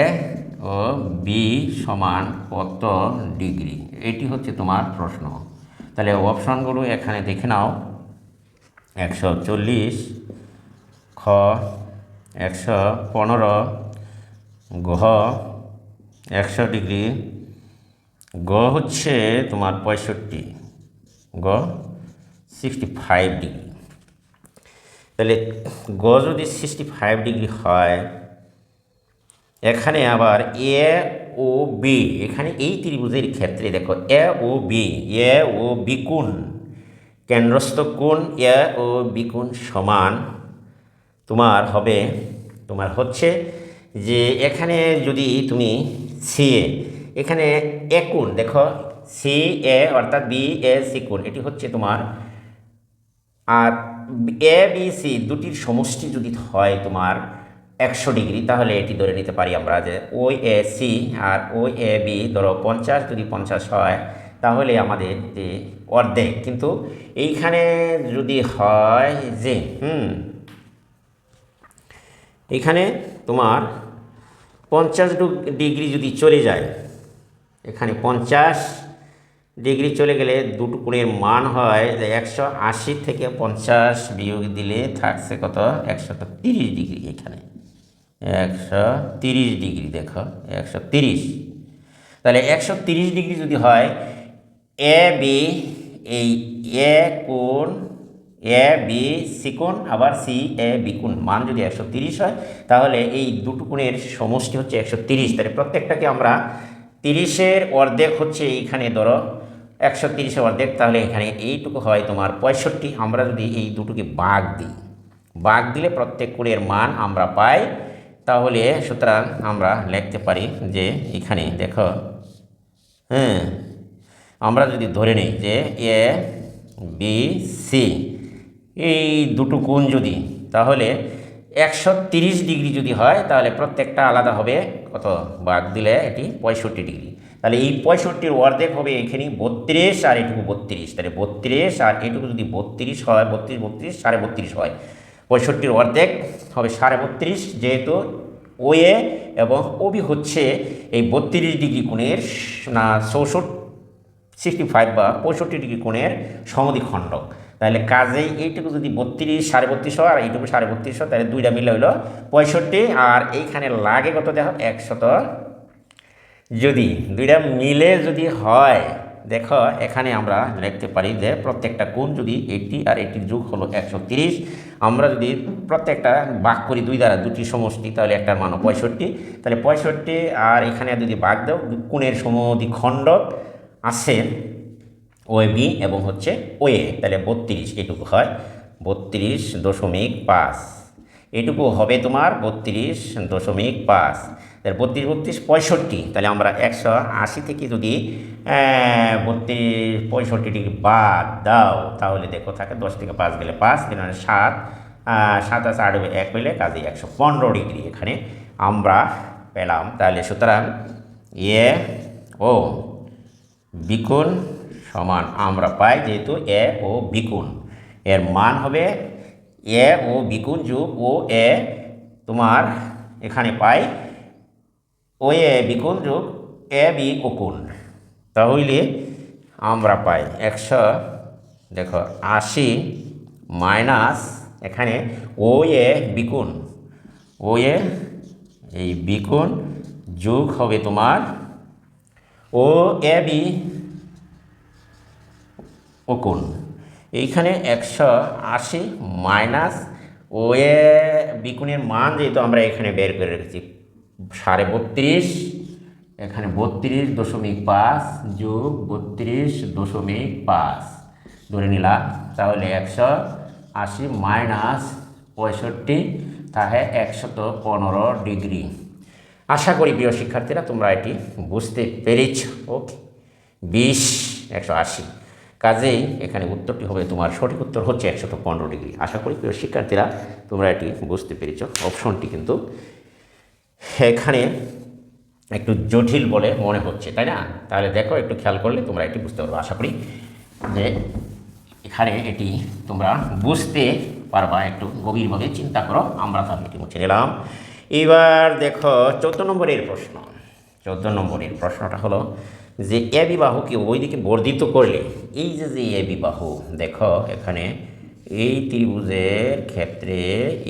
A: ও বি সমান কত ডিগ্রি, এটি হচ্ছে তোমার প্রশ্ন। তাহলে অপশনগুলো এখানে দেখে নাও। 140, খ 115, ঘ 100 ডিগ্রি, গ হচ্ছে তোমার 65, গ 65 ডিগ্রি। তাহলে গ যদি 65 ডিগ্রি হয়, এখানে আবার এ ও বি, এখানে এই ত্রিভুজের ক্ষেত্রে দেখো এ ও বি কোণ, কেন্দ্রস্থ কোণ এ ও বি কোণ সমান তোমার হবে, তোমার হচ্ছে যে এখানে যদি তুমি সি এ, এখানে এ কোণ দেখো সি এ অর্থাৎ বি এ সি কোণ, এটি হচ্ছে তোমার, আর এ বি সি দুটির সমষ্টি যদি হয় তোমার 100 ডিগ্রি, তাহলে এটি ধরে নিতে পারি আমরা যে ওই এ সি আর ওই এ বি ধরো 50, যদি 50 হয় তাহলে আমাদের যে অর্ধেক, কিন্তু এইখানে যদি হয় যে এখানে তোমার 50 ডিগ্রি যদি চলে যায়, এখানে 50 ডিগ্রি চলে গেলে দুটো কোণের মান হয় 180 থেকে 50 বিয়োগ দিলে থাকছে কত 130 ডিগ্রি। এখানে 130 ডিগ্রি, দেখো 130, তাহলে 130 ডিগ্রি যদি হয় এ বি, এই এ কোণ এ বি সি কোণ আবার সি এ বি কোণ মান যদি 130 হয়, তাহলে এই দুটো কোণের সমষ্টি হচ্ছে 130। তাহলে প্রত্যেকটাকে আমরা 30-এর অর্ধেক হচ্ছে এইখানে ধরো 130-এর অর্ধেক, তাহলে এখানে এইটুকু হয় তোমার 65। আমরা যদি এই দুটোকে ভাগ দিলে প্রত্যেক কোণের মান আমরা পাই, তাহলে সুতরাং আমরা লিখতে পারি যে এখানে দেখো, আমরা যদি ধরে নিই যে এ বি সি এই দুটো কোণ যদি, তাহলে 130 ডিগ্রি যদি হয়, তাহলে প্রত্যেকটা আলাদা হবে কত, ভাগ দিলে এটি 65 ডিগ্রি। তাহলে এই 65-র অর্ধেক হবে এখানে 32, আর এটুকু 32, তাহলে 32 আর এটুকু যদি 32 হয়, 32, 32.5 হয়, 65-র অর্ধেক হবে 32.5, যেহেতু ও এ এবং ও বি হচ্ছে এই 32 ডিগ্রি কোণের 65 বা 65 ডিগ্রি কোণের সমদ্বিখণ্ডক। তাহলে কাজেই এইটুকু যদি 32, 32.5 হয় আর এইটুকু 32.5 হয়, তাহলে দুইটা মিলে হইল 65, আর এইখানে লাগে কত দেখো 100। যদি দুইটা মিলে যদি হয়, দেখো এখানে আমরা লিখতে পারি যে প্রত্যেকটা কোণ যদি এটি আর এটির যোগ হলো 130, আমরা যদি প্রত্যেকটা ভাগ করি 2 দ্বারা, দুটি সমষ্টি, তাহলে একটার মান 65। তাহলে 65 আর এখানে যদি ভাগ দাও, কোণের সমদ্বিখণ্ডক আছে ও বি এবং হচ্ছে ও এ, তাহলে 32 এটুকু হয় 32.5, এটুকু হবে তোমার 32.5। তাহলে 32, 65, তাহলে আমরা 180 থেকে যদি 65 ডিগ্রি বাদ দাও, তাহলে দেখো থাকে 10 থেকে 5 গেলে 5, 3 মানে 7, 7 আছে 8 1 পেলে কাজে 115 ডিগ্রি এখানে আমরা পেলাম। তাহলে সুতরাং এ ও বি কোণ সমান আমরা পাই, যেহেতু এ ও বি কোণ এর মান হবে এ ও বি কোণ যোগ ও এ, তোমার এখানে পাই ও এ বি কোণ যোগ এ বি ও কোণ, তাহলে আমরা পাই 180 মাইনাস এখানে ও এ বিকোণ ও এ এই বিকোণ যোগ হবে তোমার ও এ বি ও কোণ। এইখানে 180 মাইনাস ও এ বিকোণের মান যেহেতু আমরা এখানে বের করে রেখেছি 32.5, এখানে 32.5 যোগ 32.5 ধরে নিলাম, তাহলে 180 মাইনাস 65 তাহলে 115 ডিগ্রি। আশা করি প্রিয় শিক্ষার্থীরা তোমরা এটি বুঝতে পেরেছ। ওকে, 20 180, কাজেই এখানে উত্তরটি হবে তোমার সঠিক উত্তর হচ্ছে 115 ডিগ্রি। আশা করি প্রিয় শিক্ষার্থীরা তোমরা এটি বুঝতে পেরেছ। অপশনটি কিন্তু এখানে একটু জটিল বলে মনে হচ্ছে, তাই না? তাহলে দেখো, একটু খেয়াল করলে তোমরা এটি বুঝতে পারবে। আশা করি যে এখানে এটি তোমরা বুঝতে পারবা, একটু গভীরভাবে চিন্তা করো। আমরা তাহলে এটি মুছে নিলাম। এবার দেখো 14 নম্বরের প্রশ্ন। 14 নম্বরের প্রশ্নটা হলো যে এ বি বাহুকে ওইদিকে বর্ধিত করলে, এই যে এ বি বাহু, দেখো এখানে এই ত্রিভুজের ক্ষেত্রে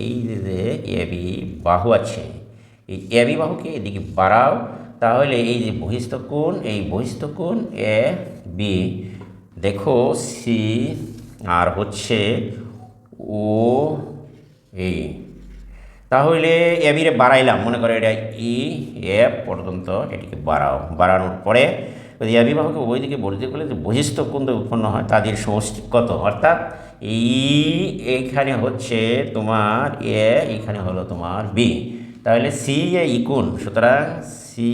A: এই যে এ বি বাহু আছে, এই এ বি বাহুকে এদিকে বাড়াও, তাহলে এই যে বহিস্থ কোণ, এই বহিস্থ কোণ এ বি, দেখো সি আর হচ্ছে ও এই, তাহলে এ বিরে বাড়াইলাম, মনে করো এটা ই এফ পর্যন্ত এটিকে বাড়াও। বাড়ানোর পরে যদি এ বি বাহুকে ওই দিকে বর্ধিত করলে যে বহিস্থ কোণ উৎপন্ন হয় তাদের সমষ্টি কত, অর্থাৎ এইখানে হচ্ছে তোমার এ, এইখানে হলো তোমার বি, তাহলে সি এ ইকুণ, সুতরাং সি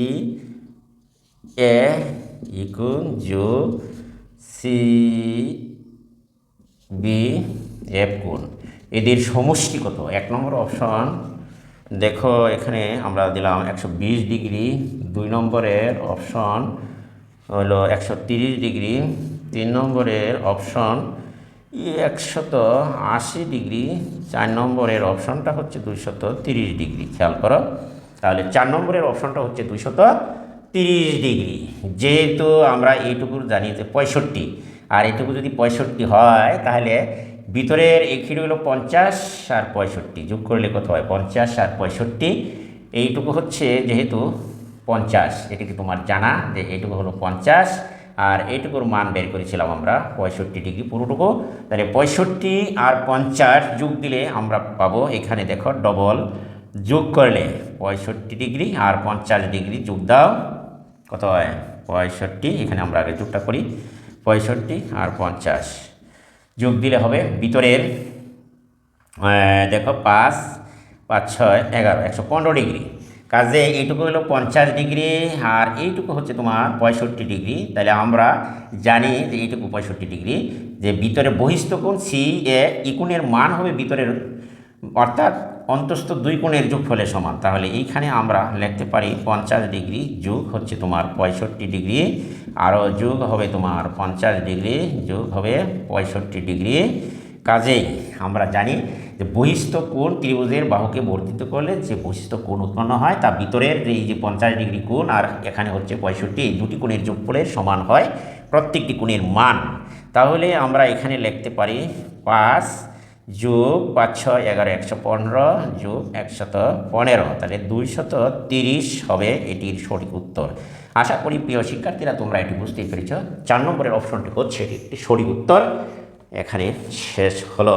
A: এ ইকুণ যোগ সি বি এফ কোণ, এদের সমষ্টি কত? 1 নম্বর অপশন দেখো এখানে আমরা দিলাম 120 ডিগ্রি, 2 নম্বরের অপশন হলো 130 ডিগ্রি, 3 নম্বরের অপশন 180 ডিগ্রি, 4 নম্বরের অপশনটা হচ্ছে 230 ডিগ্রি। খেয়াল করো, তাহলে 4 নম্বরের অপশনটা হচ্ছে 230 ডিগ্রি। যেহেতু আমরা এইটুকুর জানি যে 65, আর এইটুকু যদি 65 হয় তাহলে ভিতরের এখানে হলো 50 আর 65, যোগ করলে কত হয়? 50 আর 65, এইটুকু হচ্ছে যেহেতু 50, এটি কি তোমার জানা যে এইটুকু হলো 50, আর এইটুকুর মান বের করেছিলাম আমরা 65 ডিগ্রি পুরোটুকু। তাহলে 65 আর 50 যোগ দিলে আমরা পাবো, এখানে দেখো ডবল যোগ করলে 65 ডিগ্রি আর 50 ডিগ্রি যোগ দাও, কত হয়? 65। এখানে আমরা আগে যোগটা করি, 65 আর 50 যোগ দিলে হবে ভিতরের দেখো 5 5 6 11, 115 ডিগ্রি। কাজে এইটুকু হলো 50 ডিগ্রি আর এইটুকু হচ্ছে তোমার 65 ডিগ্রি। তাহলে আমরা জানি যে এইটুকু 65 ডিগ্রি, যে ভিতরে বহিস্থ কোণ সি এ ইকুণের মান হবে ভিতরের, অর্থাৎ অন্তস্থ দুই কোণের যোগফলের সমান। তাহলে এইখানে আমরা লিখতে পারি 50 ডিগ্রি যোগ হচ্ছে তোমার 65 ডিগ্রি, আরও যোগ হবে তোমার 50 ডিগ্রি যোগ হবে 65 ডিগ্রি। কাজেই আমরা জানি যে বহিস্থ কোণ ত্রিভুজের বাহুকে বর্ধিত করলে যে বহিস্থ কোণ উৎপন্ন হয় তা ভিতরের এই যে 50 ডিগ্রি কোণ আর এখানে হচ্ছে 65, এই দুটি কোণের যোগফলের সমান হয় প্রত্যেকটি কোণের মান। তাহলে আমরা এখানে লিখতে পারি 5 যোগ 5 6 11, 115 যোগ 115, তাহলে 230 হবে এটির সঠিক উত্তর। আশা করি প্রিয় শিক্ষার্থীরা তোমরা এটি বুঝতেই পেরেছ। 4 নম্বরের অপশনটি হচ্ছে একটি সঠিক উত্তর। এখানে শেষ হলো।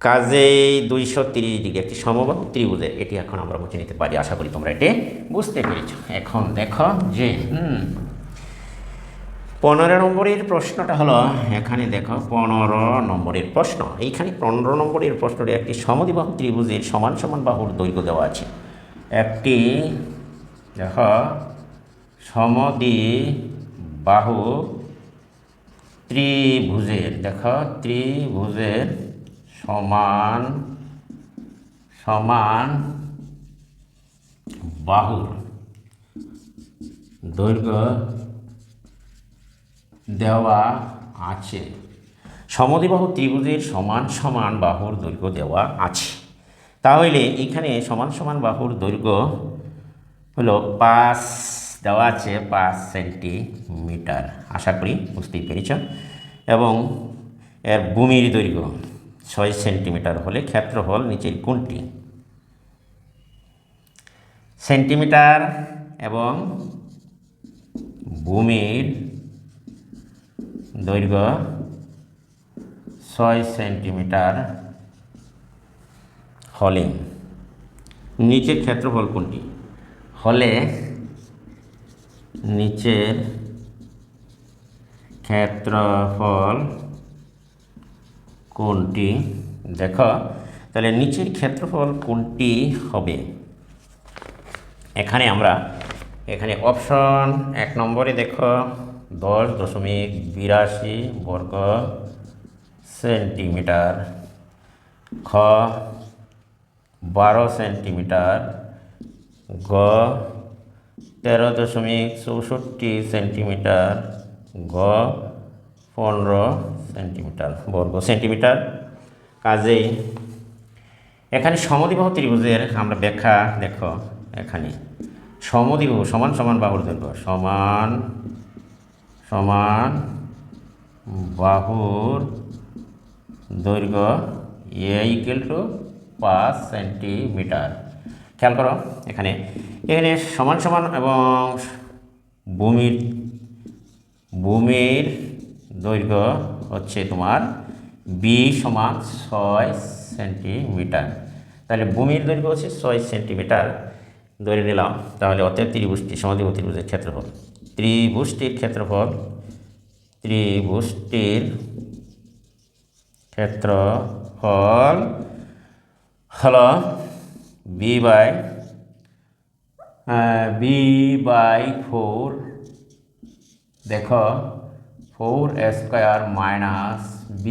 A: কাজেই 230 ডিগ্রি একটি সমবাহু ত্রিভুজের, এটি এখন আমরা মুছে নিতে পারি। আশা করি তোমরা এটি বুঝতে পেরেছ। এখন দেখো যে 15 নম্বরের প্রশ্নটা হলো, এখানে দেখো 15 নম্বরের প্রশ্ন। এইখানে 15 নম্বরের প্রশ্নটি একটি সমদ্বিবাহু ত্রিভুজের সমান সমান বাহুর দৈর্ঘ্য দেওয়া আছে। একটি দেখো সমদ্বিবাহু ত্রিভুজের, দেখো ত্রিভুজের সমান সমান বাহুর দৈর্ঘ্য দেওয়া আছে। সমদ্বিবাহু ত্রিভুজের সমান সমান বাহুর দৈর্ঘ্য দেওয়া আছে। তাহলে এখানে সমান সমান বাহুর দৈর্ঘ্য হলো 5 দেওয়া আছে, 5 সেন্টিমিটার। আশা করি বুঝতেই পেরেছ। এবং এর ভূমির দৈর্ঘ্য 6 সেন্টিমিটার হলে ক্ষেত্রফল নিচের কোনটি? সেন্টিমিটার এবং ভূমির দৈর্ঘ্য 6 সেন্টিমিটার হলে নিচের ক্ষেত্রফল কোনটি? হলে নিচের ক্ষেত্রফল কোনটি? দেখো তাহলে নিচের ক্ষেত্রফল কোনটি হবে? এখানে অপশন 1 নম্বরে দেখো 10.82 বর্গ সেন্টিমিটার, খ 12 সেন্টিমিটার, গ 13.64 সেন্টিমিটার, গ 15 সেন্টিমিটার বর্গ সেন্টিমিটার। কাজেই এখানে সমদ্বিবাহু ত্রিভুজের আমরা ব্যাখ্যা দেখো। এখানে সমদ্বিবাহু সমান সমান বাহুর দৈর্ঘ্য সমান সমান বাহুর দৈর্ঘ্য = 5 সেন্টিমিটার। খেয়াল করো এখানে সমান সমান এবং ভূমির দৈর্ঘ্য হচ্ছে তোমার বি সমান 6 সেন্টিমিটার। তাহলে ভূমির দৈর্ঘ্য হচ্ছে 6 সেন্টিমিটার ধরে নিলাম। তাহলে অতএব সমদ্বিবাহু ত্রিভুজের ক্ষেত্রফল হলো b/4। দেখো 4² - b²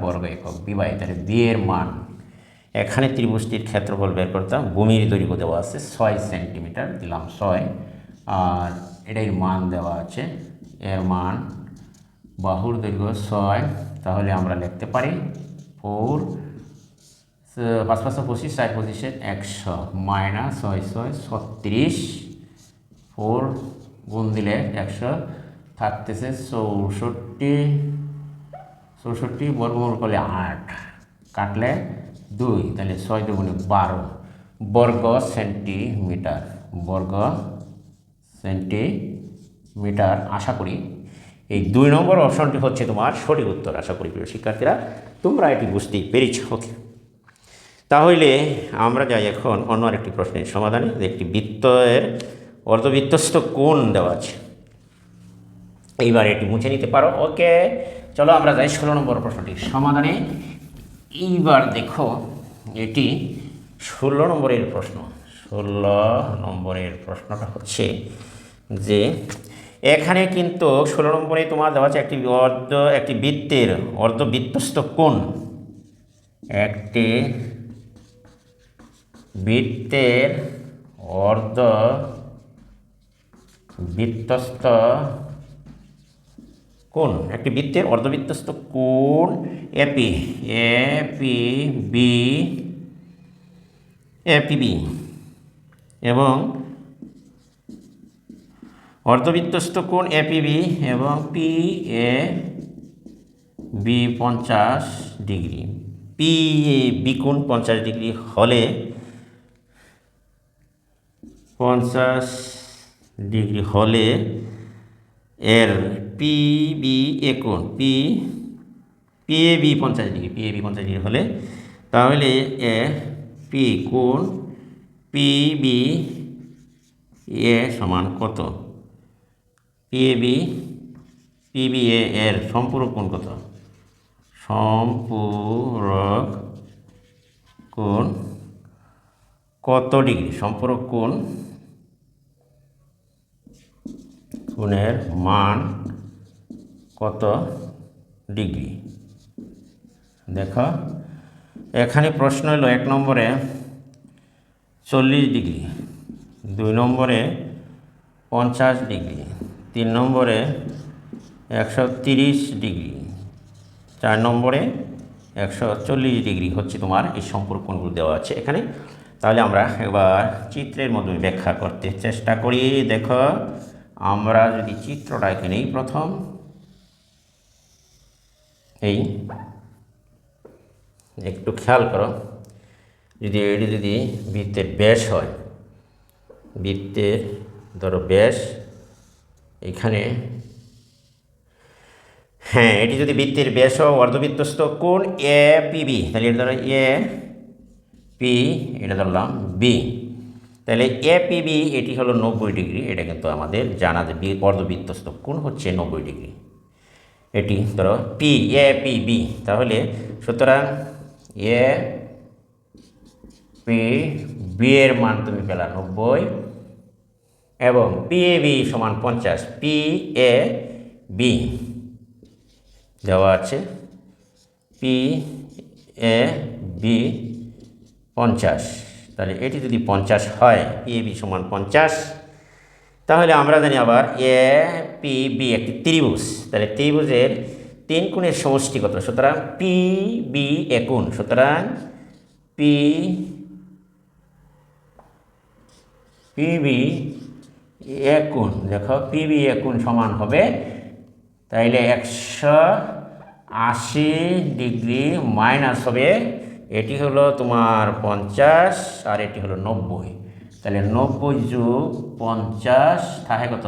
A: বর্গ একক তাহলে বি এর মান। এখানে ত্রিভুজটির ক্ষেত্রফল বের করতাম, ভূমির দৈর্ঘ্য দেওয়া আছে 6 সেন্টিমিটার, দিলাম 6, আর এটার মান দেওয়া আছে, এর মান বাহুর দৈর্ঘ্য 6। তাহলে আমরা লিখতে পারি 4 5 5 25 4 25 100 - 6 6 36, 4 গুণ দিলে 100 থাকতেছে 64 বর্গমূল করলে 8, কাটলে 2, তাহলে 6 দুগুণে 12 বর্গ সেন্টিমিটার। আশা করি এই 2 নম্বর অপশনটি হচ্ছে তোমার সঠিক উত্তর। আশা করি প্রিয় শিক্ষার্থীরা তোমরা এটি বুঝতেই পেরেছ। ওকে, তাহলে আমরা যাই এখন অন্য আরেকটি প্রশ্নের সমাধানে। একটি বৃত্তের অর্ধবৃত্তস্থ কোণ দেওয়া আছে। এইবার এটি মুছে নিতে পারো। ওকে, চলো আমরা যাই 16 নম্বর প্রশ্নটির সমাধানে। এইবার দেখো এটি 16 নম্বরের প্রশ্ন। 16 নম্বরের প্রশ্নটা হচ্ছে যে এখানে কিন্তু 16 নম্বরে তোমার দেওয়া আছে একটি বৃত্তের অর্ধবৃত্তস্থ কোণ। একটি বৃত্তের অর্ধবৃত্তস্থ কোণ এপিবি এবং অর্ধবৃত্তস্থ কোণ এপিবি এবং পিএবি 50 ডিগ্রি। পিএবি কোণ 50 ডিগ্রি হলে 50 ডিগ্রি হলে এর পিবিএ কোণ পিএবি 50 ডিগ্রি হলে তাহলে এ পি কোণ পিবি এ সমান কত? পিবিএ এর সম্পূরক কোণ কত? সম্পূরক কোণ কত ডিগ্রি? সম্পূরক কোণের মান কত ডিগ্রি? দেখো এখানে প্রশ্ন হলো 1 নম্বরে 40 ডিগ্রি, 2 নম্বরে 50 ডিগ্রি, 3 নম্বরে 130 ডিগ্রি, 4 নম্বরে 140 ডিগ্রি হচ্ছে তোমার এই সম্পূরক কোণগুলো দেওয়া আছে এখানে। তাহলে আমরা এবার চিত্রের মাধ্যমে ব্যাখ্যা করতে চেষ্টা করি। দেখো আমরা যদি চিত্রটা এখানে প্রথম একটু খেয়াল করো, যদি এটি যদি বৃত্তের ব্যাস হয়, বৃত্তের ধরো ব্যাস এখানে, হ্যাঁ এটি যদি বৃত্তের ব্যাস হয় অর্ধবৃত্তস্থ কোণ এ পি বি, তাহলে এটা ধরো এ পি, এটা ধরলাম বি, তাহলে এ পি বি এটি হলো 90 ডিগ্রি। এটা কিন্তু আমাদের জানা যে অর্ধবৃত্তস্থ কোণ হচ্ছে 90 ডিগ্রি। এটি ধরো পি এ পি বি, তাহলে সুতরাং এ পি বি এর মান তুমি পেলা 90 এবং পি এ বি সমান 50। পি এ বি দেওয়া আছে, পি এ বি 50, তাহলে এটি যদি 50 হয়, পি এ বি সমান 50, তাহলে আমরা জানি আবার এ পি বি একটি ত্রিভুজ, তাহলে ত্রিভুজের 3 কোণের সমষ্টি কত, সুতরাং পি বি এ কোণ, সুতরাং পি বি এ কোণ, দেখো পি বি এ কোণ সমান হবে, তাইলে 180 ডিগ্রি মাইনাস হবে, এটি হলো তোমার 50 আর এটি হলো 90, তাহলে 90 যোগ 50 থাকে কত,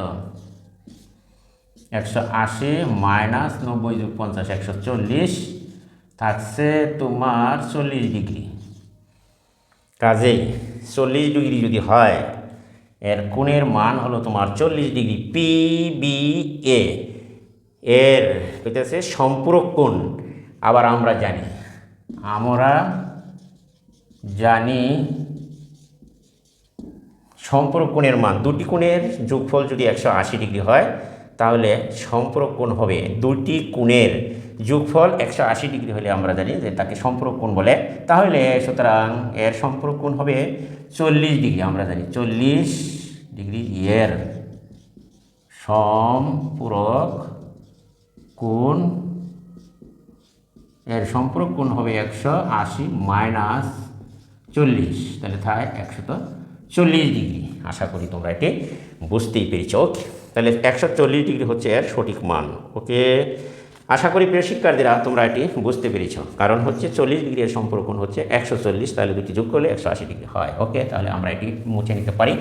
A: 180 মাইনাস 90 যোগ 50 140, থাকছে তোমার 40 ডিগ্রি। কাজেই 40 ডিগ্রি যদি হয়, এর কোণের মান হলো তোমার 40 ডিগ্রি। পি বি এ এর হইতেছে সম্পূরক কোণ। আবার আমরা জানি সম্পূরক কোণের মান, দুটি কোণের যোগফল যদি 180 ডিগ্রি হয়, তাহলে সম্পূরক কোণ হবে, দুটি কোণের যোগফল 180 ডিগ্রি হলে আমরা জানি যে তাকে সম্পূরক কোণ বলে। তাহলে সুতরাং এর সম্পূরক কোণ হবে 40 ডিগ্রি, আমরা জানি 40 ডিগ্রি এর সম্পূরক কোণ, এর সম্পূরক কোণ হবে 180 মাইনাস 40, তাহলে থাকে 140 ডিগ্রি। আশা করি তোমরা এটি বুঝতেই পেরেছ। ওকে, তাহলে 140 ডিগ্রি হচ্ছে এর সঠিক মান। ওকে, আশা করি প্রিয় শিক্ষার্থীরা তোমরা এটি বুঝতে পেরেছ, কারণ হচ্ছে 40 ডিগ্রি এর সম্পূরক কোণ হচ্ছে 140, তাহলে দুটি যোগ করলে 180 ডিগ্রি হয়। ওকে, তাহলে আমরা এটি মুছে নিতে পারি।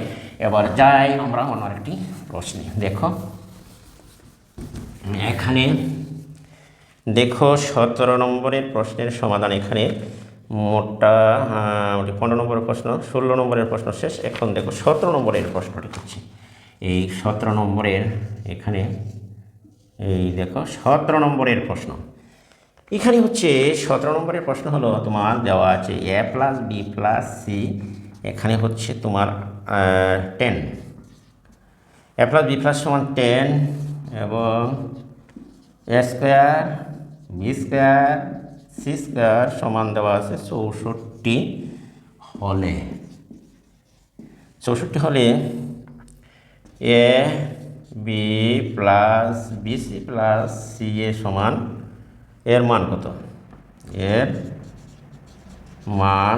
A: এবার যাই আমরা অন্য একটি প্রশ্নে। দেখো এখানে দেখো 17 নম্বরের প্রশ্নের সমাধান। এখানে মোটটা 15 নম্বরের প্রশ্ন, 16 নম্বরের প্রশ্ন শেষ। এখন দেখো 17 নম্বরের প্রশ্নটি হচ্ছে, এই 17 নম্বরের এখানে এই দেখো 17 নম্বরের প্রশ্ন। এখানে হচ্ছে 17 নম্বরের প্রশ্ন হলো তোমার দেওয়া আছে এ প্লাস বি প্লাস সি, এখানে হচ্ছে তোমার 10, এ প্লাস বি প্লাস সমান 10 এবং A square B square C square সমান দেওয়া আছে 64 হলে, 64 হলে A B plus B C plus C A সমান, এর মান কত, এর মান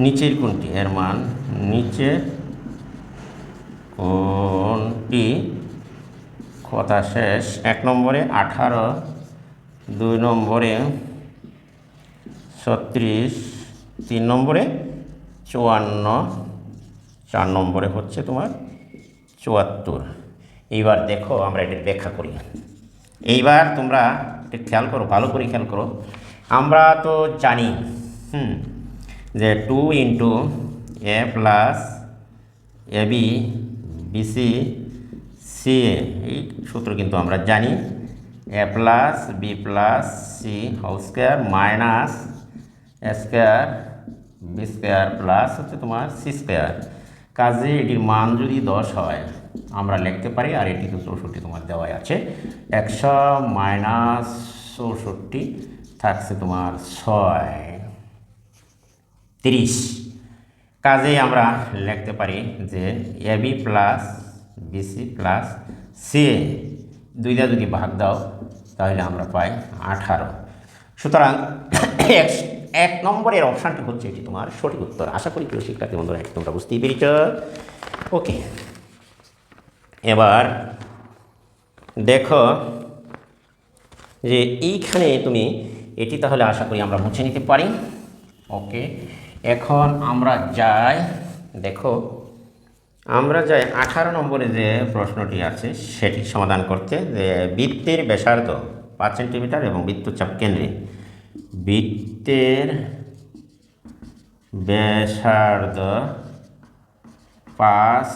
A: নিচের কোনটি, এর মান নিচের কোনটি, কথা শেষ। 1 নম্বরে 18, 2 নম্বরে 36, 3 নম্বরে 54, 4 নম্বরে হচ্ছে তোমার 74। এইবার দেখো আমরা এটির ব্যাখ্যা করি। এইবার তোমরা একটু খেয়াল করো, ভালো করে খেয়াল করো। আমরা তো জানি যে 2 into A plus A B B C C A, এই সূত্র কিন্তু আমরা জানি, A plus B plus C whole square minus A square B square plus হচ্ছে তোমার সি স্কোয়ার। কাজে এটির মান যদি 10 হয় আমরা লিখতে পারি, আর এটি তো 64 তোমার দেওয়াই আছে, 100 মাইনাস 64 থাকছে তোমার 30। কাজে আমরা লিখতে পারি যে A B plus BC plus C A, দুইটা যদি ভাগ দাও তাহলে আমরা পাই 18। সুতরাং 1 নম্বরের অপশানটি হচ্ছে এটি তোমার সঠিক উত্তর। আশা করি প্রিয় শিক্ষার্থী বন্ধুরা এটি তোমরা বুঝতেই পেরেছ। ওকে, এবার দেখো যে এইখানে তুমি এটি তাহলে আশা করি আমরা মুছে নিতে পারি। ওকে, এখন আমরা যাই, দেখো আমরা যাই 18 নম্বরে যে প্রশ্নটি আছে সেটি সমাধান করতে, যে বৃত্তের ব্যাসার্ধ 5 সেন্টিমিটার এবং বৃত্তচাপ কেন্দ্রে, বৃত্তের ব্যাসার্ধ 5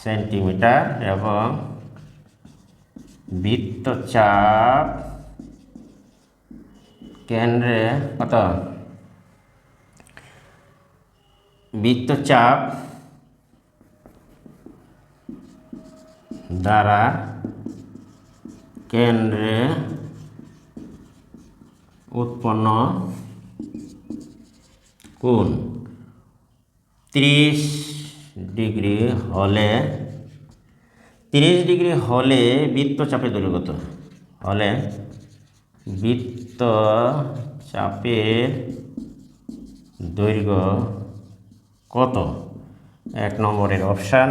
A: সেন্টিমিটার এবং বৃত্তচাপ কেন্দ্রে কত, বৃত্তচাপ দ্বারা কেন্দ্রে উৎপন্ন কোণ 30 ডিগ্রি হলে, 30 ডিগ্রি হলে বৃত্তচাপের দৈর্ঘ্য কত, হলে বৃত্তচাপের দৈর্ঘ্য কত? 1 নম্বরের অপশান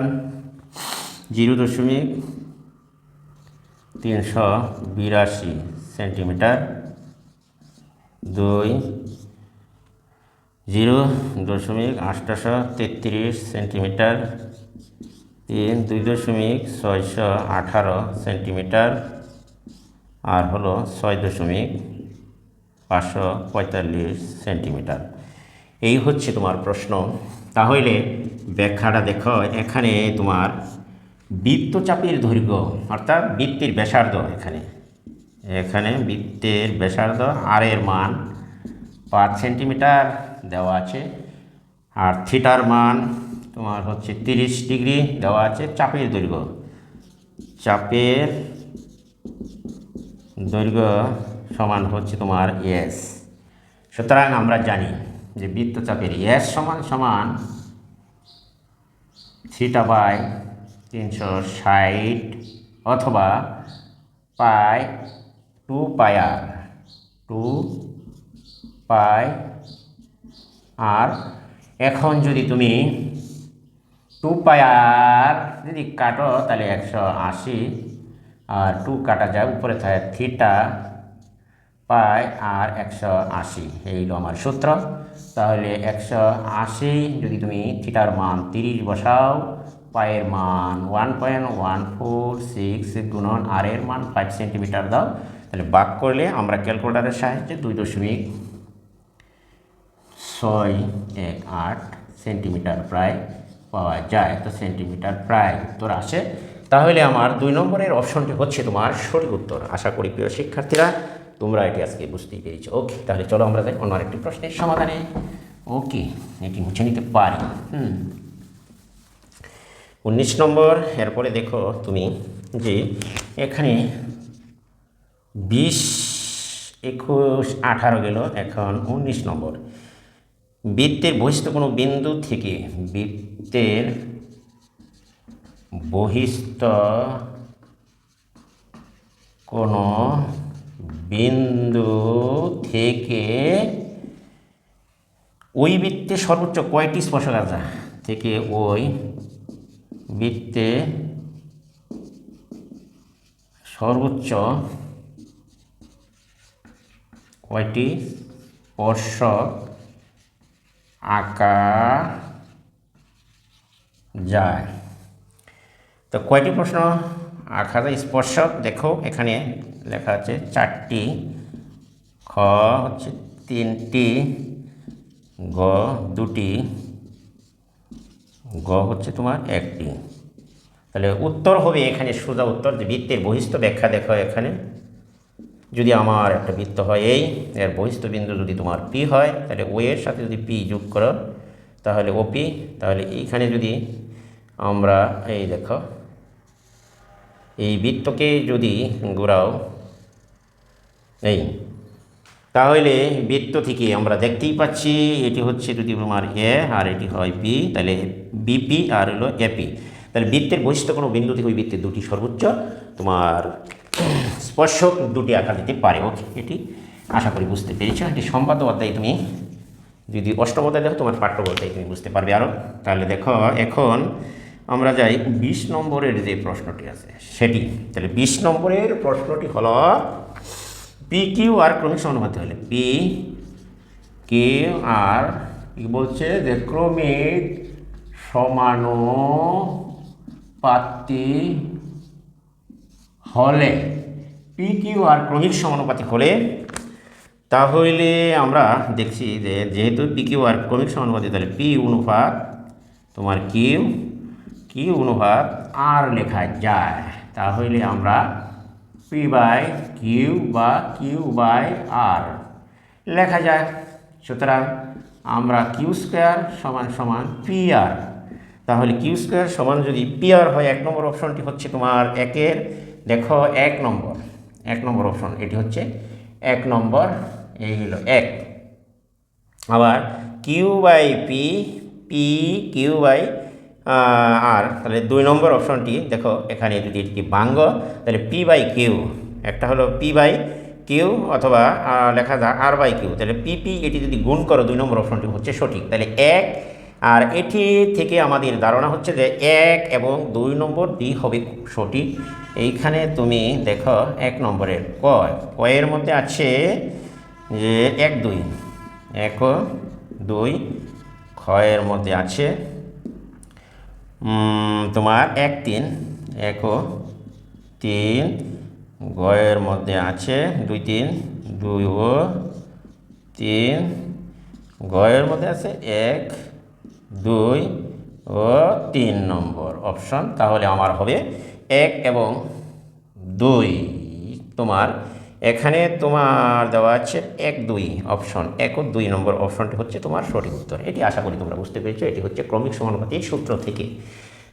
A: 0.382 সেন্টিমিটার, 2 0.833 সেন্টিমিটার, 3 2.618 সেন্টিমিটার, আর হলো 6.545 সেন্টিমিটার। এই হচ্ছে তোমার প্রশ্ন। তাহলে ব্যাখ্যাটা দেখো, এখানে তোমার বৃত্তচাপের দৈর্ঘ্য অর্থাৎ বৃত্তের ব্যাসার্ধ, এখানে বৃত্তের ব্যাসার্ধ আর এর মান 5 সেন্টিমিটার দেওয়া আছে, আর থিটার মান তোমার হচ্ছে 30 ডিগ্রি দেওয়া আছে। চাপের দৈর্ঘ্য, চাপের দৈর্ঘ্য সমান হচ্ছে তোমার এস। সুতরাং আমরা জানি যে বৃত্তচাপের এস সমান সমান থিটা বাই 360 অথবা পাই 2 পাই আর। এখন যদি তুমি 2 পাই আর যদি কাটো তাহলে 180, আর 2 কাটা যায়, উপরে থাকে থিটা পাই আর 180, এই হলো আমার সূত্র। তাহলে 180 যদি তুমি থিটার মান 30 বসাও, পায়ের মান 1.146 গুণন আর এর মান 5 সেন্টিমিটার দাও, তাহলে ভাগ করলে আমরা ক্যালকুলেটরের সাহায্যে 2.618 সেন্টিমিটার প্রায় পাওয়া যায়। তো সেন্টিমিটার প্রায় উত্তর আসে। তাহলে আমার 2 নম্বরের অপশনটি হচ্ছে তোমার সঠিক উত্তর। আশা করি প্রিয় শিক্ষার্থীরা তোমরা এটি আজকে বুঝতেই পেরেছো। ওকে, তাহলে চলো আমরা যাই অন্য আরেকটি প্রশ্নের সমাধানে। ওকে, এটি মুছে নিতে পারি। 19 নম্বর। এরপরে দেখো তুমি যে এখানে 20, 21, 18 গেল, এখন 19 নম্বর। বৃত্তের বহিস্থ কোনো বিন্দু থেকে, বৃত্তের বহিস্থ কোনো বিন্দু থেকে ওই বৃত্তে সর্বোচ্চ কয়টি স্পর্শকাজা থেকে ওই বৃত্তে সর্বোচ্চ কয়টি স্পর্শক আঁকা যায়? তো কয়টি প্রশ্ন আঁকা যায় স্পর্শক? দেখো এখানে লেখা আছে 4টি, খ হচ্ছে 3টি, গ 2টি, গ হচ্ছে তোমার 1টি। তাহলে উত্তর হবে এখানে সোজা উত্তর যে বৃত্তের বহিস্থ ব্যাখ্যা। দেখো এখানে যদি আমার একটা বৃত্ত হয়, এর বহিস্থ বিন্দু যদি তোমার পি হয়, তাহলে ও এর সাথে যদি পি যোগ করো তাহলে ওপি। তাহলে এইখানে যদি আমরা এই দেখো এই বৃত্তকে যদি ঘোরাও তাহলে বৃত্ত থেকে আমরা দেখতেই পাচ্ছি এটি হচ্ছে যদি তোমার এ আর এটি হয় বি, তাহলে বিপি আর হলো এপি। তাহলে বৃত্তের বহিস্থ কোনো বিন্দু থেকে ওই বৃত্তের দুটি সর্বোচ্চ তোমার স্পর্শক দুটি আঁকা দিতে পারে। ওকে, এটি আশা করি বুঝতে পেরেছ। এটি সম্পাদ্য অধ্যায় তুমি যদি 8ম অধ্যায় দেখো তোমার পাঠ্য অধ্যায় তুমি বুঝতে পারবে আরও। তাহলে দেখো এখন আমরা যাই 20 নম্বরের যে প্রশ্নটি আছে সেটি। তাহলে 20 নম্বরের প্রশ্নটি হলো পি কিউ আর ক্রমিক সমানুপাতি হলে পি কিউ আর কি বলছে যে ক্রমিক সমানুপাতি হলে পি কিউ আর ক্রমিক সমানুপাতি হলে তাহলে আমরা দেখছি যে যেহেতু পি কিউ আর ক্রমিক সমানুপাতি তাহলে পি অনুপাত তোমার কিউ কিউ অনুপাত আর লেখা যায়। তাহলে আমরা পি বাই কিউ বা কিউ বাই আর লেখা যায়। সুতরাং আমরা কিউ স্কোয়ার সমান সমান পি আর, তাহলে কিউ স্কোয়ার সমান যদি পি আর হয়, এক নম্বর অপশনটি হচ্ছে তোমার একের, দেখো এক নম্বর অপশন এটি হচ্ছে এক নম্বর, এই হলো এক। আবার Q by P, P Q by R, তাহলে দুই নম্বর অপশনটি দেখো এখানে যদি এটি ভাঙ্গ তাহলে পি বাই কিউ, একটা হলো পি বাই কিউ অথবা লেখা যায় আর বাই কিউ, তাহলে পি এটি যদি গুণ করো দুই নম্বর অপশনটি হচ্ছে সঠিক। তাহলে এক আর এটি থেকে আমাদের ধারণা হচ্ছে যে এক এবং দুই নম্বর ডি হবে সঠিক। এইখানে তুমি দেখো এক নম্বরের কয়ের মধ্যে আছে যে এক দুই, এক দুই, ক্ষয়ের মধ্যে আছে তোমার এক তিন, এক তিন, গয়ের মধ্যে আছে দুই তিন, দুই ও তিন, গয়ের মধ্যে আছে এক দুই ও তিন নম্বর অপশন। তাহলে আমার হবে এক এবং দুই। তোমার এখানে তোমার দেওয়া আছে এক দুই অপশন, এক ও দুই নম্বর অপশনটি হচ্ছে তোমার সঠিক উত্তর। এটি আশা করি তোমরা বুঝতে পেরেছো, এটি হচ্ছে ক্রমিক সমানুপাতির সূত্র থেকে।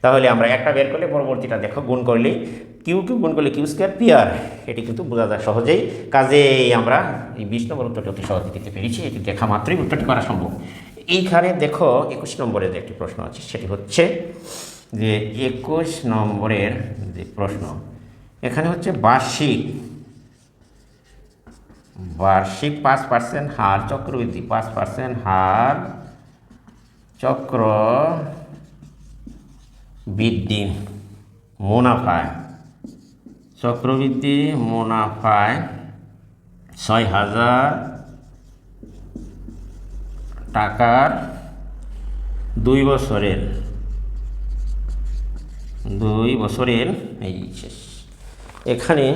A: তাহলে আমরা একটা বের করলে পরবর্তীটা দেখো গুণ করলে কিউ গুণ করলে কিউ স্কোয়ার পি আর, এটি কিন্তু বোঝা যায় সহজেই। কাজেই আমরা এই 20 নম্বর উত্তরটি অতি সহজে দিতে পেরেছি, এটি দেখা মাত্রই উত্তরটি করা সম্ভব। এইখানে দেখো 21 নম্বরের একটি প্রশ্ন আছে, সেটি হচ্ছে যে 21 নম্বরের যে প্রশ্ন, এখানে হচ্ছে বার্ষিক 5% হার চক্রবৃদ্ধি, 5% হার চক্র বৃদ্ধি মুনাফায়, চক্রবৃদ্ধি মুনাফায় 6,000 টাকার 2 বছরের এই শেষ। এখানে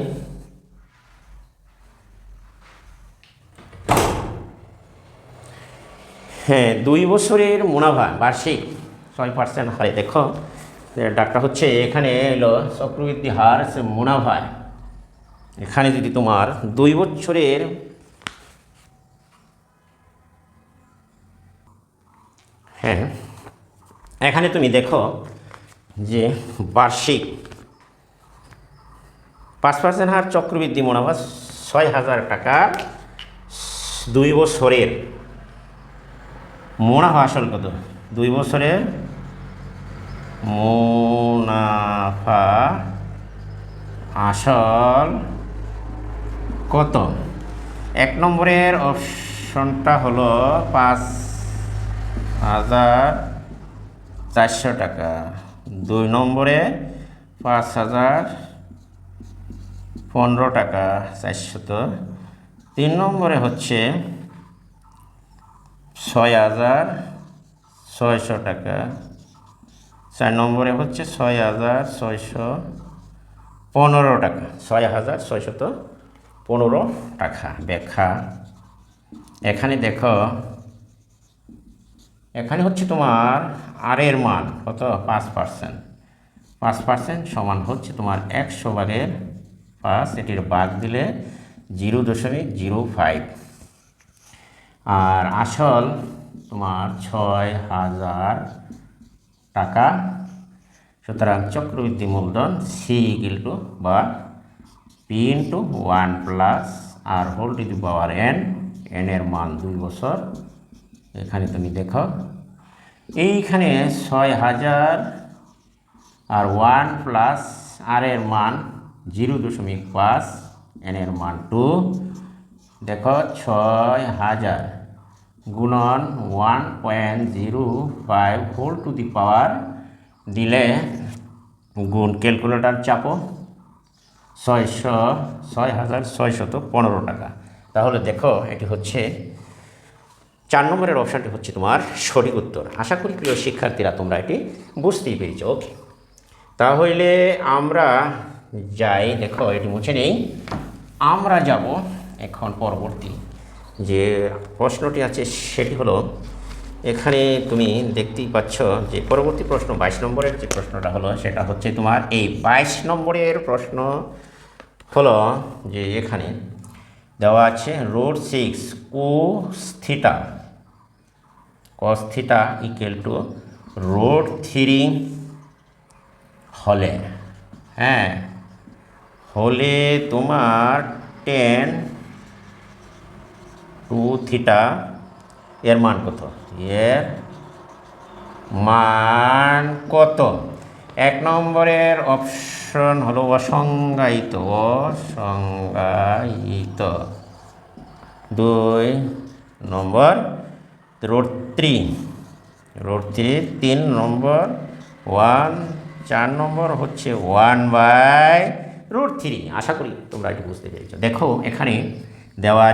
A: হ্যাঁ 2 বছরের মুনাফা বার্ষিক 6% হারে, দেখো ডাকটা হচ্ছে এখানে এলো চক্রবৃদ্ধি হার মুনাফায়। এখানে যদি তোমার 2 বছরের হ্যাঁ এখানে তুমি দেখো যে বার্ষিক 5% হার চক্রবৃদ্ধি মুনাফা 6,000 টাকা 2 বছরের মুনাফা আসল কত, 2 বছরের মুনাফা আসল কত। এক নম্বরের অপশনটা হলো 5,400 টাকা, 2 নম্বরে 5,015 টাকা 400, 3 নম্বরে হচ্ছে 6,600 টাকা, 4 নম্বরে হচ্ছে 6,615 টাকা, 6,615 টাকা। ব্যাখ্যা এখানে দেখো এখানে হচ্ছে তোমার আর এর মান কত 5% সমান হচ্ছে তোমার 100/5, এটির ভাগ দিলে 0.05, আর আসল তোমার 6,000 টাকা। সুতরাং চক্রবৃদ্ধি মূলধন সি ইকুয়াল টু বা P into 1 plus r whole to the power n, n এর মান 2 বছর। এখানে তুমি দেখো এইখানে 6,000 আর 1 প্লাস আর এর মান 0.5, এন এর মান 2, দেখো 6,000 গুণন 1.05 হোল টু দি পাওয়ার দিলে গুণ ক্যালকুলেটর চাপো 6,615 টাকা। তাহলে দেখো এটি হচ্ছে 4 নম্বরের অপশানটি হচ্ছে তোমার সঠিক উত্তর। আশা করি প্রিয় শিক্ষার্থীরা তোমরা এটি বুঝতেই পেরেছ। ওকে, তাহলে আমরা যাই, দেখো এটি মুছে নেই। আমরা যাব এখন পরবর্তী যে প্রশ্নটি আছে সেটি হলো, এখানে তুমি দেখতেই পাচ্ছ যে পরবর্তী প্রশ্ন 22 নম্বরের যে প্রশ্নটা হলো সেটা হচ্ছে তোমার এই 22 নম্বরের প্রশ্ন হলো যে এখানে দেওয়া আছে √6 cos থিটা ইকুয়াল টু √3 হলে, হ্যাঁ, হলে তোমার tan 2θ এর মান কত? এর মান কত? 1 নম্বরের অপশন হলো অসংজ্ঞায়িত, 2 নম্বর √3, 3 নম্বর 1, 4 নম্বর হচ্ছে 1/√3। আশা করি তোমরা এটি বুঝতে পেরেছ। দেখো এখানে দেওয়া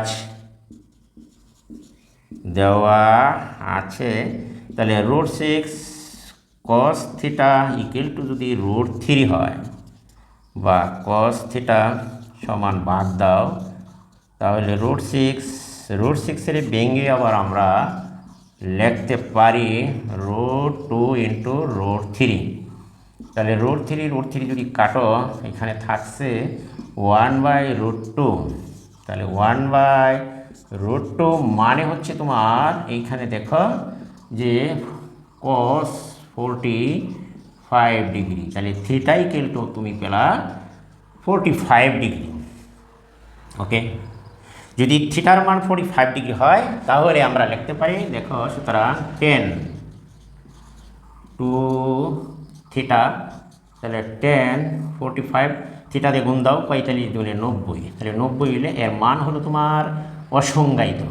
A: আছে তাহলে √6 cos থিটা ইকুয়াল টু যদি √3 হয় বা cos থিটা সমান বাদ দাও, তাহলে √6 এর ভেঙে আবার আমরা লিখতে পারি √2 ইন্টু √3। তাহলে √3 যদি কাটো, এখানে থাকছে 1/√2, তাহলে 1/√2 মানে হচ্ছে তোমার এইখানে দেখো যে cos 45 ডিগ্রি, তাহলে থিটা ইকুয়াল টু তুমি পেলা 45 ডিগ্রি। ওকে, যদি থিটার মান 45 ডিগ্রি হয় তাহলে আমরা লিখতে পারি, দেখো সুতরাং tan 2θ, তাহলে tan 45 থিটা দিয়ে গুণ দাও, 45 গুণে 90, তাহলে 90 হলে এর মান হলো তোমার অসংজ্ঞায়িত,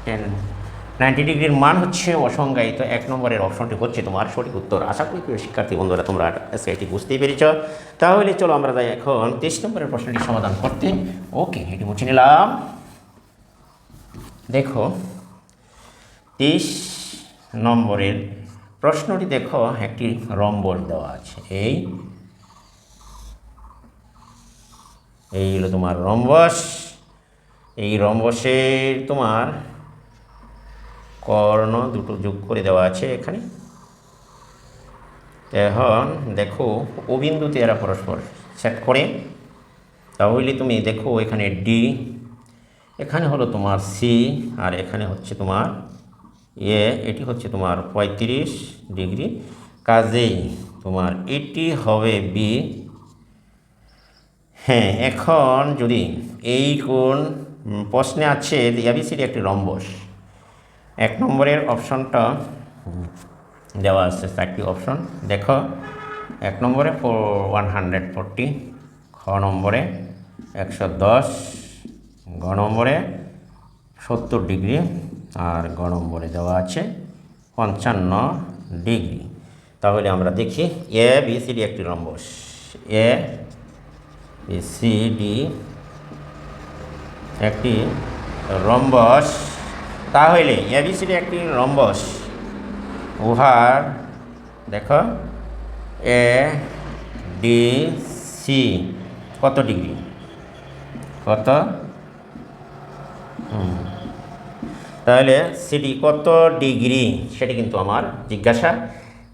A: tan 90 ডিগ্রির মান হচ্ছে অসংজ্ঞায়িত। 1 নম্বরের অপশনটি হচ্ছে তোমার সঠিক উত্তর। আশা করি প্রিয় শিক্ষার্থী বন্ধুরা তোমরা এটি বুঝতেই পেরেছ। তাহলে চলো আমরা যাই এখন 23 নম্বরের প্রশ্নটি সমাধান করতে। ওকে, এটি মুছে নিলাম। দেখো 23 নম্বরের প্রশ্নটি, দেখো একটি রম্বস দেওয়া আছে, এই হলো তোমার রম্বস। এই রম্বসের তোমার কর্ণ দুটো যোগ করে দেওয়া আছে এখানে। এখন দেখো ও বিন্দুতে এরা পরস্পর সেট করে, তাহলে তুমি দেখো এখানে ডি, এখানে হলো তোমার সি, আর এখানে হচ্ছে তোমার এটি হচ্ছে তোমার 35 ডিগ্রি, কাজেই তোমার এটি হবে বি। হ্যাঁ, এখন যদি এই কোণ প্রশ্নে আছে এবিসিডি একটি রম্বস, 1 নম্বরের অপশনটা দেওয়া আছে 4টি অপশন। দেখো 1 নম্বরে 140, খ নম্বরে 110, গ নম্বরে 70 ডিগ্রি, আর গ নম্বরে দেওয়া আছে 55 ডিগ্রি। তাহলে আমরা দেখি এ বি সি ডি একটি rhombus, A B C D একটি রম্বস। তাহলে এ বি সি ডি একটি রম্বস, উহার দেখো এ ডি সি কত ডিগ্রি, কত, তাহলে সিডি কত ডিগ্রি সেটি কিন্তু আমার জিজ্ঞাসা।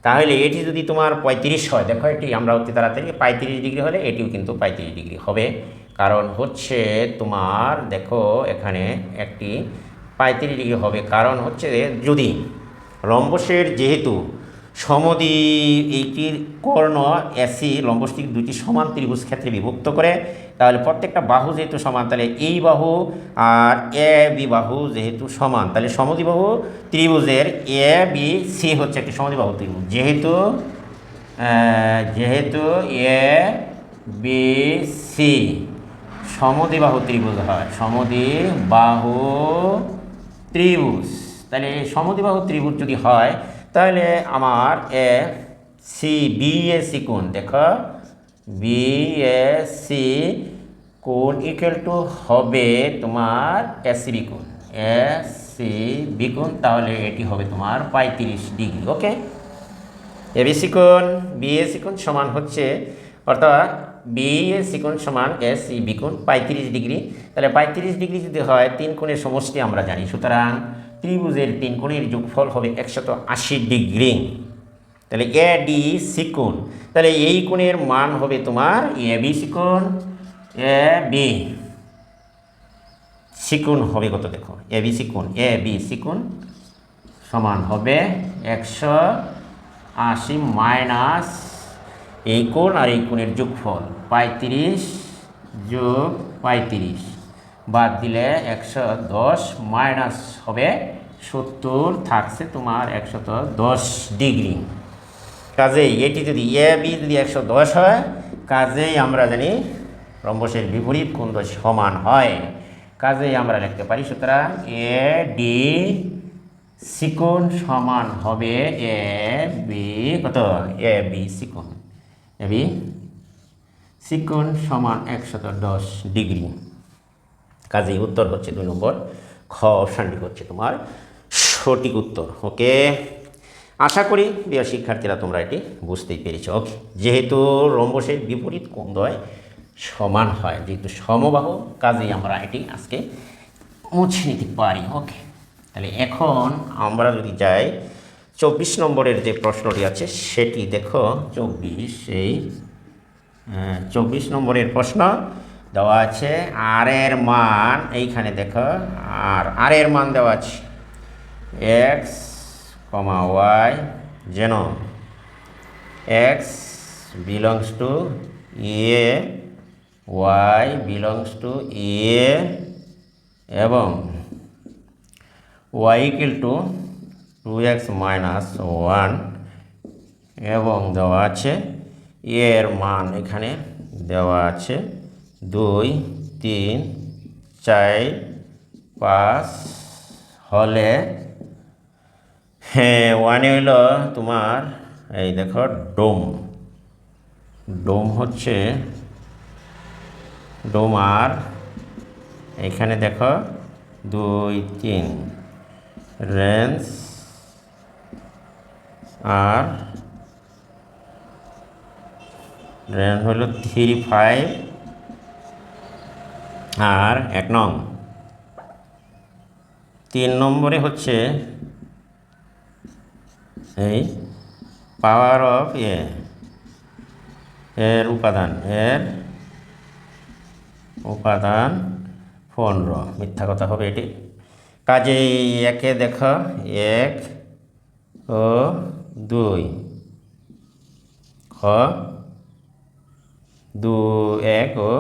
A: তাহলে এটি যদি তোমার 35 হয়, দেখো এটি আমরা অতি তাড়াতাড়ি 35 ডিগ্রি হলে এটিও কিন্তু 35 ডিগ্রি হবে, কারণ হচ্ছে তোমার দেখো এখানে একটি 35 ডিগ্রি হবে, কারণ হচ্ছে যদি রম্বসের যেহেতু সমদ্বি এইটির কর্ণ এসি লম্বসটি দুইটি সমান ত্রিভুজ ক্ষেত্রে বিভক্ত করে, তাহলে প্রত্যেকটা বাহু যেহেতু সমান, তাহলে এই বাহু আর এ বি বাহু যেহেতু সমান, তাহলে সমদ্বিবাহু ত্রিভুজের এ বি সি হচ্ছে একটি সমদ্বিবাহু ত্রিভুজ। যেহেতু এ বি সি সমদ্বিবাহু ত্রিভুজ হয়, সমদ্বিবাহু ত্রিভুজ, তাহলে সমদ্বিবাহু ত্রিভুজ যদি হয় তাহলে আমার A C B A C কোণ, দেখো বি এ সি কোণ ইকুয়াল টু হবে তোমার এসিবি কোণ, এসিবি কোণ, তাহলে এটি হবে তোমার 35 ডিগ্রি। ওকে, এবিসি কোণ বিএসি কোণ সমান হচ্ছে, অর্থাৎ বিএসি কোণ সমান এসিবি কোণ 35 ডিগ্রি। তাহলে 35 ডিগ্রি যদি হয়, তিন কোণের সমষ্টি আমরা জানি, সুতরাং ত্রিভুজের তিন কোণের যোগফল হবে 180 ডিগ্রি। তাহলে এ ডি সি কোণ, তাহলে এই কোণের মান হবে তোমার এ বি সি কোণ, এ বি সি কোণ হবে কত, দেখো এ বি সি কোণ, এ বি সি কোণ সমান হবে 180 মাইনাস এই কোণ আর এই কোণের যোগফল 35 যোগ 35, বাদ দিলে 110 মাইনাস হবে 70, থাকছে তোমার 110 ডিগ্রি। কাজেই এটি যদি এ বি যদি 110 হয়, কাজেই আমরা জানি রম্বসের বিপরীত কোণ সমান হয়, কাজেই আমরা লিখতে পারি, সুতরাং এ ডি সি কোণ সমান হবে এ বি কত, এ বি সি কোণ, এ বি সি কোণ সমান 110 ডিগ্রি। কাজেই উত্তর হচ্ছে 2 নম্বর, খ অপশানটি হচ্ছে তোমার সঠিক উত্তর। ওকে, আশা করি প্রিয় শিক্ষার্থীরা তোমরা এটি বুঝতেই পেরেছ। ওকে, যেহেতু রম্বসের বিপরীত কোণদ্বয় সমান হয়, যেহেতু সমবাহু, কাজেই আমরা এটি আজকে মুছে নিতে পারি। ওকে, তাহলে এখন আমরা যদি যাই 24 নম্বরের যে প্রশ্নটি আছে সেটি দেখো। 24, এই 24 নম্বরের প্রশ্ন দেওয়া আছে, আর এর মান এইখানে দেখো, আর এর মান দেওয়া আছে এক্স কমা ওয়াই, যেন X belongs to A, Y belongs to A, এবং Y equal to 2x minus 1, এবং দেওয়া আছে এর মান এখানে দেওয়া আছে 2, 3, 4, 5 হলে, হ্যাঁ ওয়ানে হইল তোমার এই দেখো ডোম, ডোম হচ্ছে ডোম, আর এখানে দেখো 2, 3 রেঞ্জ, আর রেঞ্জ হলো 3, 5, আর 1 নং। 3 নম্বরে হচ্ছে এই পাওয়ার অফ এ, এর উপাদান, এর উপাদান 15, মিথ্যা কথা হবে এটি। কাজেই একে দেখো 1 ও 2, খ 2, 1 ও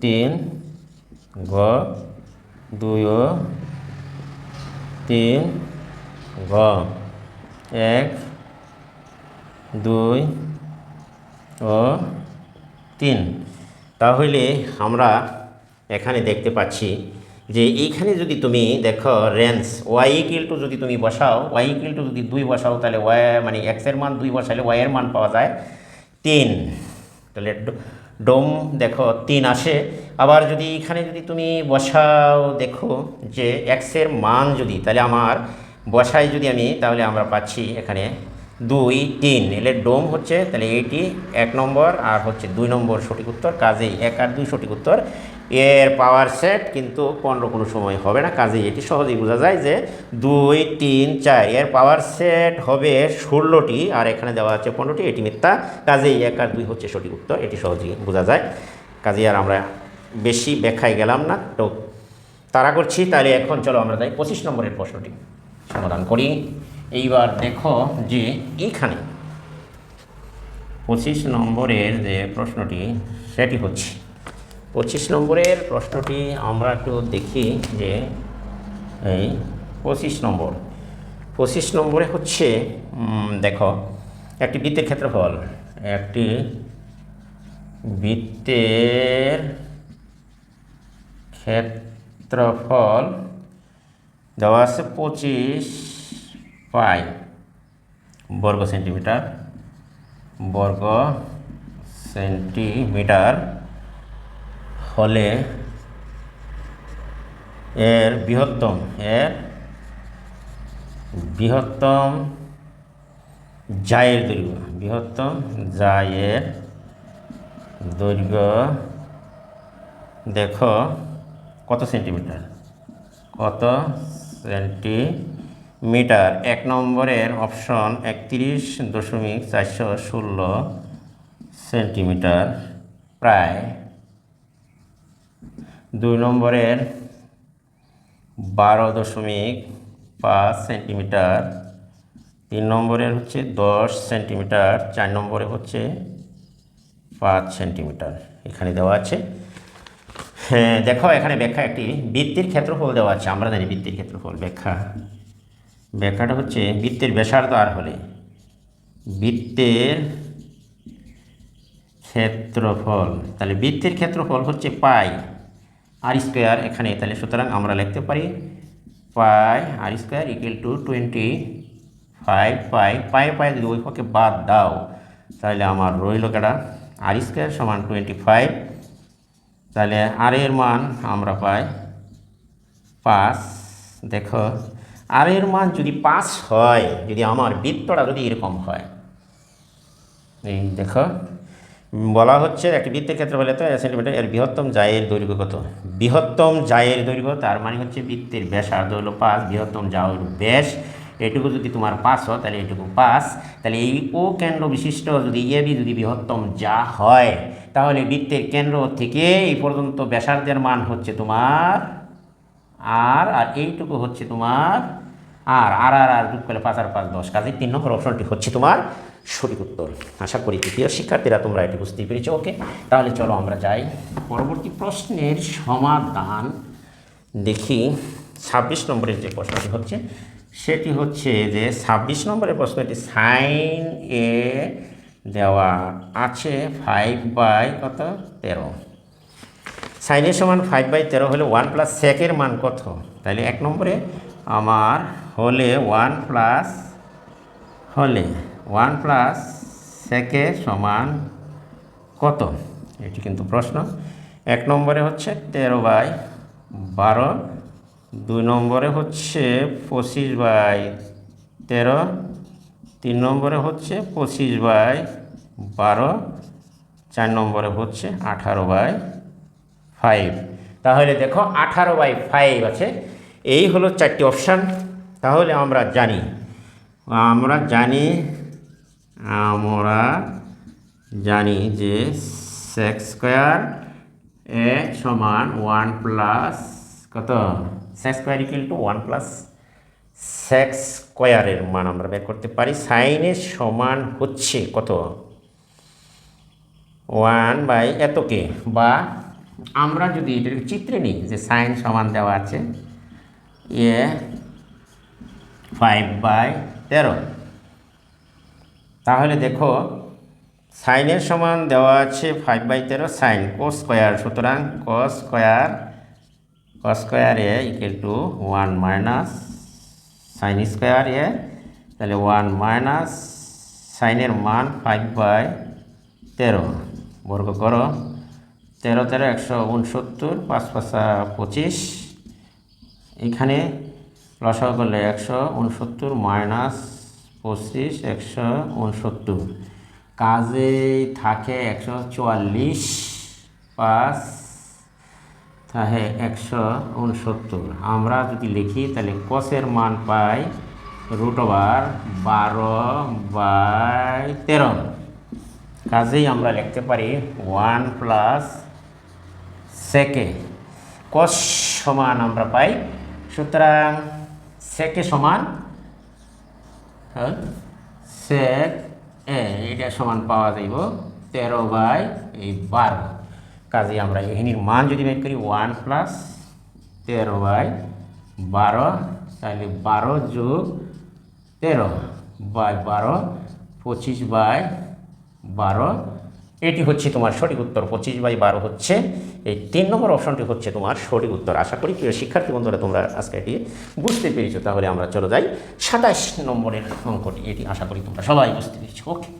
A: 3, গ 2 ও 3, গ 1, 2 ও 3। তাহলে আমরা এখানে দেখতে পাচ্ছি যে এইখানে যদি তুমি দেখো রেঞ্জ ওয়াই ইকুয়াল টু যদি তুমি বসাও, ওয়াই ইকুয়াল টু যদি 2 বসাও, তাহলে ওয়াই মানে এক্সের মান 2 বসালে ওয়াইয়ের মান পাওয়া যায় 3, তাহলে ডোম দেখো 3 আসে। আবার যদি এখানে যদি তুমি বসাও, দেখো যে এক্সের মান যদি, তাহলে আমার বসাই যদি আমি, তাহলে আমরা পাচ্ছি এখানে 2, 3, এলে ডোম হচ্ছে, তাহলে এইটি 1 নম্বর আর হচ্ছে 2 নম্বর সঠিক উত্তর। কাজেই 1 আর 2 সঠিক উত্তর। এর পাওয়ার সেট কিন্তু 15 কোনো সময় হবে না, কাজেই এটি সহজেই বোঝা যায় যে 2, 3, 4 এর পাওয়ার সেট হবে 16টি, আর এখানে দেওয়া আছে 15টি, এটি মিথ্যা। কাজেই 1 আর 2 হচ্ছে সঠিক উত্তর, এটি সহজেই বোঝা যায়। কাজেই আর আমরা বেশি ব্যাখ্যায় গেলাম না, তো তারা করছি। তাহলে এখন চলো আমরা যাই 25 নম্বরের প্রশ্নটি সমাধান করি। এইবার দেখো যে এইখানে 25 নম্বরের যে প্রশ্নটি সেটি হচ্ছে, 25 নম্বরের প্রশ্নটি আমরা একটু দেখি যে এই 25 নম্বরে হচ্ছে, দেখো একটি বৃত্তের ক্ষেত্রফল, একটি বৃত্তের ক্ষেত্রফল দেওয়া আছে 25 পাই বর্গ সেন্টিমিটার, বর্গ সেন্টিমিটার হলে এর বৃহত্তম জায়ের দৈর্ঘ্য, বৃহত্তম জায়ের দৈর্ঘ্য দেখো কত সেন্টিমিটার, কত সেন্টিমিটার। 1 নম্বরের অপশন 31.416 সেন্টিমিটার প্রায়। 2 নম্বরের 12.5 সেন্টিমিটার, 3 নম্বরের হচ্ছে 10 সেন্টিমিটার, 4 নম্বরে হচ্ছে 5 সেন্টিমিটার এখানে দেওয়া আছে। হ্যাঁ দেখো এখানে ব্যাখ্যা, একটি বৃত্তের ক্ষেত্রফল দেওয়া আছে। আমরা জানি বৃত্তের ক্ষেত্রফল, ব্যাখ্যাটা হচ্ছে বৃত্তের ব্যাসার্ধ আর হলে বৃত্তের ক্ষেত্রফল, তাহলে বৃত্তের ক্ষেত্রফল হচ্ছে পাই আর স্কোয়ার এখানে, তাহলে সুতরাং আমরা লিখতে পারি পাই আর স্কোয়ার ইকুয়াল টু 25 পাই যদি ওই পক্ষে বাদ দাও তাহলে আমার রইল কেটা আর স্কোয়ার সমান 25। তাহলে আর এর মান আমরা পাই 5। দেখো আর এর মান যদি 5 হয়, যদি আমার বৃত্তটা যদি এরকম হয়, এই দেখো বলা হচ্ছে একটি বৃত্তের ক্ষেত্রে বলে তো সেন্টিমিটার, এর বৃহত্তম জায়ের দৈর্ঘ্য কত? বৃহত্তম জায়ের দৈর্ঘ্য তার মানে হচ্ছে বৃত্তের ব্যাসার্ধ হলো 5, বৃহত্তম জায়ের ব্যাস এটুকু যদি তোমার 5 হয় তাহলে এটুকু 5। তাহলে এই ও কেন্দ্র বিশিষ্ট যদি এবি যদি বৃহত্তম যা হয়, তাহলে বৃত্তের কেন্দ্র থেকে এই পর্যন্ত ব্যাসার্ধের মান হচ্ছে তোমার আর এইটুকু হচ্ছে তোমার আর যোগ করলে 5 আর 5 10, কাজে 3 নম্বর অপশনটি হচ্ছে তোমার সঠিক উত্তর। আশা করি তৃতীয় শিক্ষার্থীরা তোমরা এটি বুঝতেই পেরেছো। ওকে, তাহলে চলো আমরা যাই পরবর্তী প্রশ্নের সমাধান দেখি। 26 নম্বরের যে প্রশ্নটি হচ্ছে সেটি হচ্ছে যে 26 নম্বরের প্রশ্নটি সাইন এ দেওয়া আছে 5/13। সাইনের সমান 5/13 হলে 1 প্লাস সেকের মান কত? তাহলে 1 নম্বরে আমার হলে 1 প্লাস সেকে সমান কত, এটি কিন্তু প্রশ্ন। 1 নম্বরে হচ্ছে 13/12, 2 নম্বরে হচ্ছে 25/13, 3 নম্বরে হচ্ছে 25/12, 4 নম্বরে হচ্ছে 18/5। তাহলে দেখো 18/5 আছে। এই হলো 4টি অপশান। তাহলে আমরা জানি যে সেক স্কোয়ার এ সমান 1 প্লাস কত, sec square equal to 1 plus sec স্কোয়ারের মান আমরা বের করতে পারি। সাইনের সমান হচ্ছে কত, 1/এতকে, বা আমরা যদি এটাকে চিত্রে নিই যে সাইন সমান দেওয়া আছে এ 5/13, তাহলে দেখো সাইনের সমান দেওয়া আছে 5/13 সাইন কোস স্কোয়ার, সুতরাং cos square A equal to 1 minus sine square A, তাহলে 1 মাইনাস সাইনের মান 5/13 বর্গ করো, 13 13 169, 5 5 25, এখানে লসাগু করলে 169 মাইনাস 25 169, কাজেই থাকে 144, 5 থাকে 169। আমরা যদি লিখি তাহলে কোসের মান পাই √12/13, কাজেই আমরা লিখতে পারি 1 প্লাস সেকে কস সমান আমরা পাই, সুতরাং সেকে সমান সেক এ এটা সমান পাওয়া যাইব 13/12। কাজে আমরা এখানের মান যদি বের করি 1 প্লাস 13/12, তাহলে 12 যোগ 13/12 25/12, এটি হচ্ছে তোমার সঠিক উত্তর। 25/12 হচ্ছে এই 3 নম্বর অপশনটি হচ্ছে তোমার সঠিক উত্তর। আশা করি প্রিয় শিক্ষার্থী বন্ধুরা তোমরা আজকে এটি বুঝতে পেরেছো। তাহলে আমরা চলে যাই 27 নম্বরের অঙ্কটি। এটি আশা করি তোমরা সবাই বুঝতে পেরেছো। ওকে,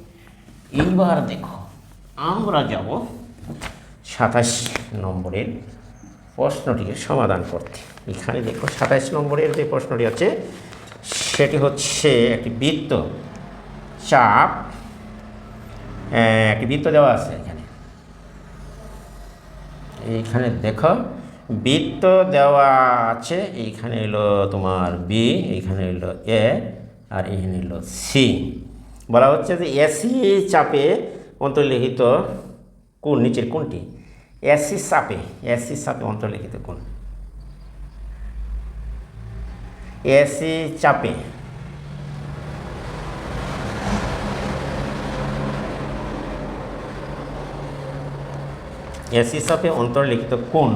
A: এইবার দেখো আমরা যাব 27 নম্বরের প্রশ্নটিকে সমাধান করতে। এখানে দেখো 27 নম্বরের যে প্রশ্নটি আছে সেটি হচ্ছে একটি বৃত্ত চাপ, একটি বৃত্ত দেওয়া আছে এইখানে দেখো বৃত্ত দেওয়া আছে। এইখানে হলো তোমার বি, এইখানে হলো এ, আর এইখানে হলো সি। বলা হচ্ছে যে এসি চাপে অন্তর্লিখিত কোণ নিচের কোণটি? এসি চাপে অন্তর্লিখিত কোণ, এসি চাপে অন্তর্লিখিত কোণ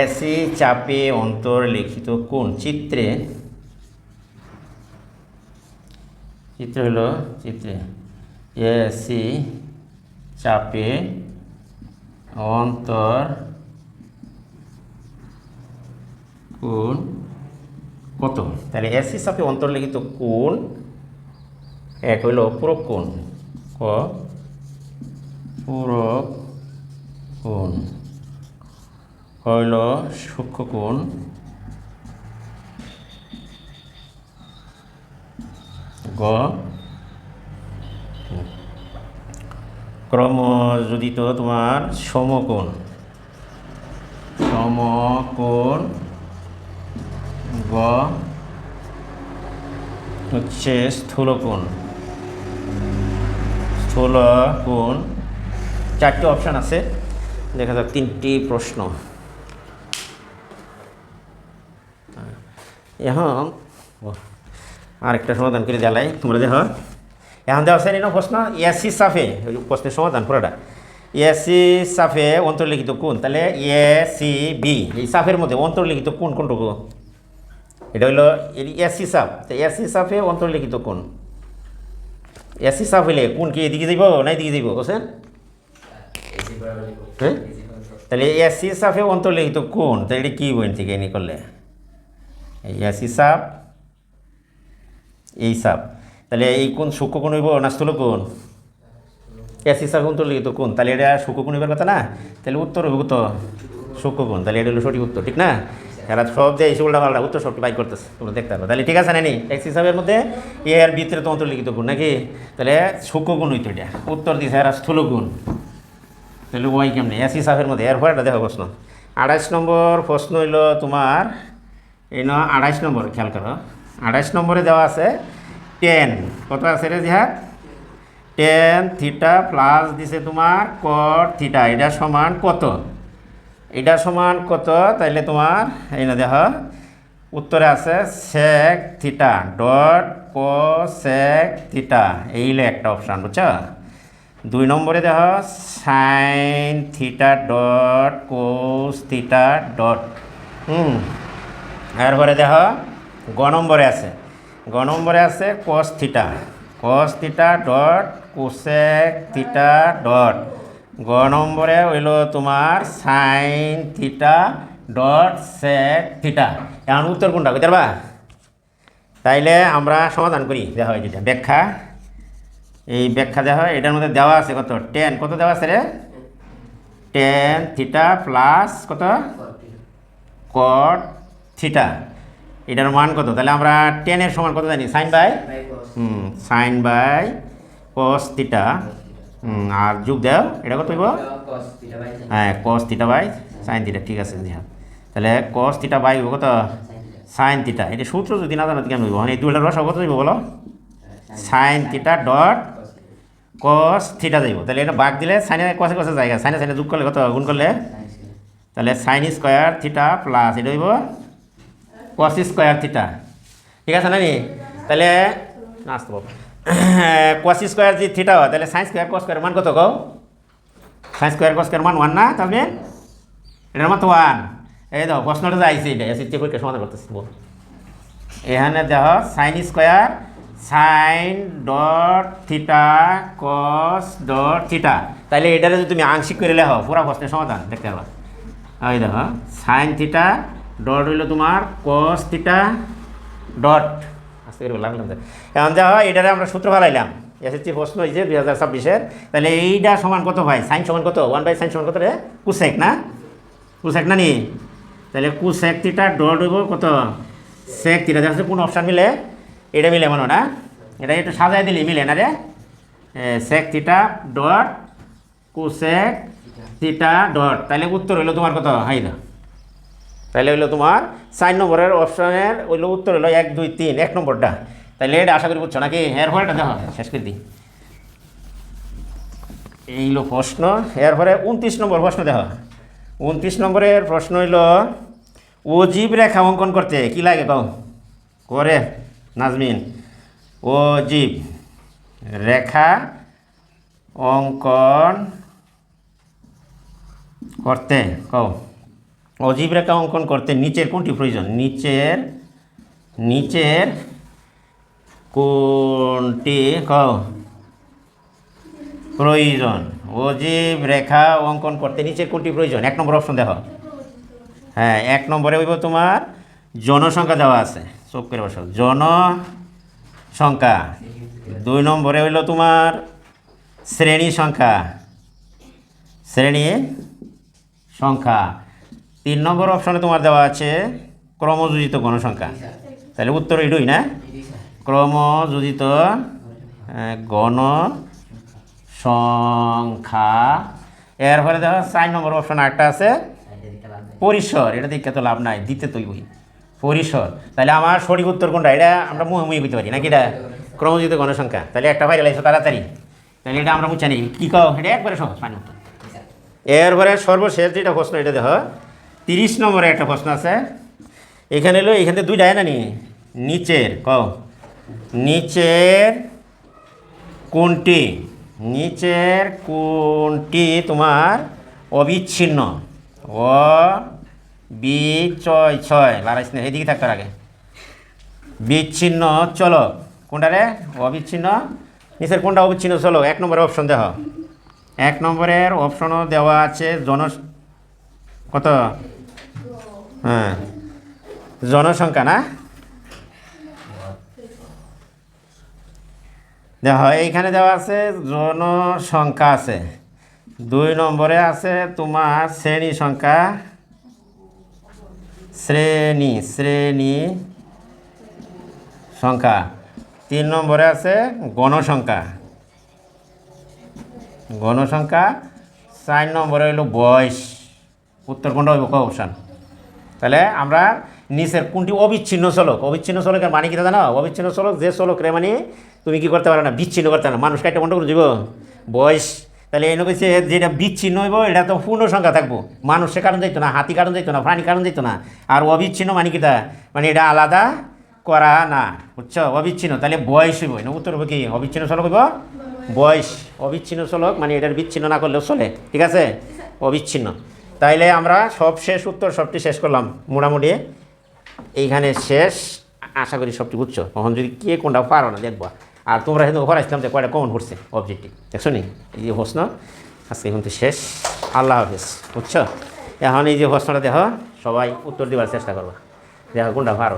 A: এসি চাপে অন্তর্লিখিত কোণ চিত্রে এসি চাপে কোণ কত? তাহলে এসি চাপে অন্তর্লিখিত কোণ এক হইল পূরক কোণ, পূরক কোণ, হইল সূক্ষ্ম কোণ, গ ক্রমযোজিত তোমার সমকোণ, গ হচ্ছে স্থূলকোণ। চারটি অপশান আছে, দেখা যাক 3টি প্রশ্ন। এখন আরেকটা সমাধান করে দেলাই তোমরা দেখো। এখন দেওয়া আছে না প্রশ্ন এসি চাপে, প্রশ্নের সমাধান পুরোটা এসি চাপে অন্তর্লিখিত কোণ। তাহলে এসি বি এই চাপের মধ্যে অন্তর্লিখিত কোণ কোনটুকু? এটা হইলো এসি চাপ। তো এসি চাপে অন্তর্লিখিত কোণ, এসি চাপ হইলে কোণ কি এদিকে যাইব না এদিকে যাইব বুঝছেন? হ্যাঁ, তাহলে এসি চাপে অন্তর্লিখিত কোণ, তাহলে এটা কি বইন থেকে এনে করলে এই এসি চাপ, এই চাপ, তাহলে এই কোণ সূক্ষ্ম কোণ হইব না স্থূল কোণ? এসি চাপে অন্তর্লিখিত কোণ, তাহলে এটা সূক্ষ্ম কোণ হইবার কথা না? তাহলে উত্তর হইব কত? সূক্ষ্ম কোণ। তাহলে এটা হলো সঠিক উত্তর, ঠিক না? এরা সব যে এসে উল্টা পাল্টা উত্তর সবটি বাইক করতেছে, তোমরা দেখতে পারবে। তাহলে ঠিক আছে না নি? এসি চাপের মধ্যে এর ভিতরে তো অন্তর্লিখিত কোণ নাকি? তাহলে সূক্ষ্ম কোণ হইতো এটা। উত্তর দিছে এরা স্থূল কোণ। তাহলে ওয়াই কেমনি এসি চাপের মধ্যে? এরপর এটা দেখো প্রশ্ন 28 নম্বর প্রশ্ন হইল তোমার এই 28 নম্বর, খেয়াল করো 28 নম্বরে দেওয়া আছে টেন, কত আছে রে জিহাদ? টেন থিটা প্লাস দিছে তোমার কট থিটা, এটা সমান কত? এটা সমান কত? তাইলে তোমার এই না দেখো উত্তরে আছে sec theta dot cosec theta, এইলে একটা অপশান, বুঝছো? 2 নম্বরে দেখো sine theta dot cos theta dot. এরপরে দেখো গ নম্বরে আছে cos theta dot cosec theta dot. গ নম্বরে হইল তোমার sine theta dot sec theta. এখন উত্তর কোনটা কইতে পারবা? তাইলে আমরা সমাধান করি। দেখা হয় যেটা ব্যাখ্যা, এই ব্যাখ্যা দেওয়া হয়। এটার মধ্যে দেওয়া আছে কত? টেন, কত দেওয়া আছে রে? টেন থিটা প্লাস কত? কট থিটা, এটার মান কত? তাহলে আমরা টেনের সমান কত জানি? সাইন বাই কস থিটা, আর যোগ দাও এটা কত হইব? হ্যাঁ, cos theta by sine theta, ঠিক আছে। হ্যাঁ, তাহলে কস থিটা বাই হইব কত? Sine theta. এটা সূত্র যদি না জানো কেন হইব? এই দুইটার রস কত হইব বলো? Sign theta dot cos theta যাইব। তাহলে এটা বাদ দিলে সাইনে কসে কসে জায়গা, সাইনে যোগ করলে কত? গুণ করলে তাহলে সাইন স্কোয়ার থিটা প্লাস এটা হইব কস স্কোয়ার থিটা, ঠিক আছে না নি? তাহলে আসতে পাবো কস স্কোয়ার যদি থিটা হয় তাহলে সাইন স্কোয়ার কস স্কোয়ার মান কত কও? সাইন স্কোয়ার কস স্কোয়ার মান 1 না? তাহলে এটার মান তো 1। এই দাও প্রশ্নটা যে আইসি, এটা এসএসসি পরীক্ষা সমাধান করতেছি। এখানে দেখো sine square sine dot theta cos dot theta, তাহলে এটারে যদি তুমি আংশিক করে লেখো পুরা প্রশ্নের সমাধান দেখতে পাবা। এই দেখো সাইন থিটা ডট হইলো তোমার কস থিটা ডট, আস্তে করে লাগলাম। এখন দেখো এটারে আমরা সূত্র ফেলাইলাম, এসএসসি প্রশ্ন হয়েছে 2026-এর। তাহলে এইটা সমান কত ভাই? সাইন সমান কত? 1/sin সমান কত রে? কুসেক না, কুসেক না নি? তাহলে কুসেক থিটা ডট হইব কত? Sec theta. দেখো কোন অপশান মিলে? এটা মিলে মনে না? এটা একটু সাজাই দিলি মিলে না রে? Sec theta dot cosec theta dot, তাহলে উত্তর হইলো তোমার কত? হাই না, তাহলে হইলো তোমার 4 নম্বরের অপশানের হইলো উত্তর হইলো 1 2 3, 1 নম্বরটা। তাহলে এটা আশা করি বুঝছো নাকি? এরপরে এটা দেখো শেষ করে দিই, এই হলো প্রশ্ন। এরপরে 29 নম্বর প্রশ্ন দেখো। 29 নম্বরের প্রশ্ন হইলো অজীব রেখা অঙ্কন করতে কি লাগে কও? করে নাজমিন, অজীব রেখা অঙ্কন করতে কও। অজীব রেখা অঙ্কন করতে নিচের কোনটি প্রয়োজন? নিচের কোনটি কও প্রয়োজন? অজীব রেখা অঙ্কন করতে নিচের কোনটি প্রয়োজন? 1 নম্বর অপশন দেখো। হ্যাঁ, 1 নম্বরে হইব তোমার জনসংখ্যা দেওয়া আছে, চোখ করে বসো, জনসংখ্যা। 2 নম্বরে হইল তোমার শ্রেণী সংখ্যা, শ্রেণী সংখ্যা। 3 নম্বর অপশনে তোমার দেওয়া আছে ক্রমযোজিত গণসংখ্যা। তাহলে উত্তর এটুই না, ক্রমযোজিত গণসংখ্যা। এরপরে দেখো 4 নম্বর অপশন একটা আছে পরিসর, এটা দেখে তো লাভ নাই, দিতে তুই বই পরিসর। তাহলে আমার সঠিক উত্তর কোনটা? এটা আমরা মুখে বুঝতে পারি নাকি? এটা ক্রমযোজিত গণসংখ্যা। তাহলে একটা ভাই লাগছে তাড়াতাড়ি, তাহলে এটা আমরা বুঝে নিই কী কও, এটা একবারে সহজ পানি উত্তর। এরপরে সর্বশেষ যেটা প্রশ্ন, এটা দেখো 30 নম্বরে একটা প্রশ্ন আছে। এখানে এলো, এখান থেকে 2টা না নি, নিচের কও, নিচের কোনটি, নিচের কোনটি তোমার অবিচ্ছিন্ন, অবিচয় লারাইস না, এদিকে থাকতে আগে, বিচ্ছিন্ন চলক কোনটা রে? অবিচ্ছিন্ন। নিচের কোনটা অবিচ্ছিন্ন চলক? 1 নম্বরের অপশন দেখো। 1 নম্বরের অপশনও দেওয়া আছে কত? হ্যাঁ, জনসংখ্যা না? দেখো এইখানে দেওয়া আছে জনসংখ্যা আছে। 2 নম্বরে আছে তোমার শ্রেণী সংখ্যা, শ্রেণী সংখ্যা। 3 নম্বরে আছে গণসংখ্যা, 4 নম্বরে হইল বয়স। উত্তর কোনটা হইব কও অপশান? তাহলে আমরা নিচের কোনটি অবিচ্ছিন্ন চলক, অবিচ্ছিন্ন চলকের মানে কি জানো? অবিচ্ছিন্ন চলক যে চলক রে মানে তুমি কি করতে পারো না, বিচ্ছিন্ন করতে পারো না, মানুষকে একটা বন্ধ করে দিব বয়স। তাহলে এনে কইছে যেটা বিচ্ছিন্ন হইব এটা তো পূর্ণ সংখ্যা থাকবো, মানুষের কারণ যাইতো না, হাতি কারণ যাইতো না, প্রাণী কারণ যাইতো না। আর অবিচ্ছিন্ন মানে কিটা, মানে এটা আলাদা করা না, বুঝছো? অবিচ্ছিন্ন তাহলে বয়স হইব না, উত্তর হবে কি? অবিচ্ছিন্ন চলক হইব বয়স। অবিচ্ছিন্ন চলক মানে এটার বিচ্ছিন্ন না করলেও চলে, ঠিক আছে? অবিচ্ছিন্ন। তাইলে আমরা সব শেষ উত্তর সবটি শেষ করলাম মোটামুটি, এইখানে শেষ। আশা করি সবটি বুঝছো। তখন যদি কে কোনটা পারো না দেখবা। আর তোমরা কিন্তু ওপর আসলাম যে কয়টা কমন করছে অবজেক্টিভ, দেখছো নি? এই যে প্রশ্ন আজকে কিন্তু শেষ। আল্লাহ হাফেজ, বুঝছো? এখন এই যে প্রশ্নটা দেখো, সবাই উত্তর দেওয়ার চেষ্টা করবা, দেখো কোনটা পারো।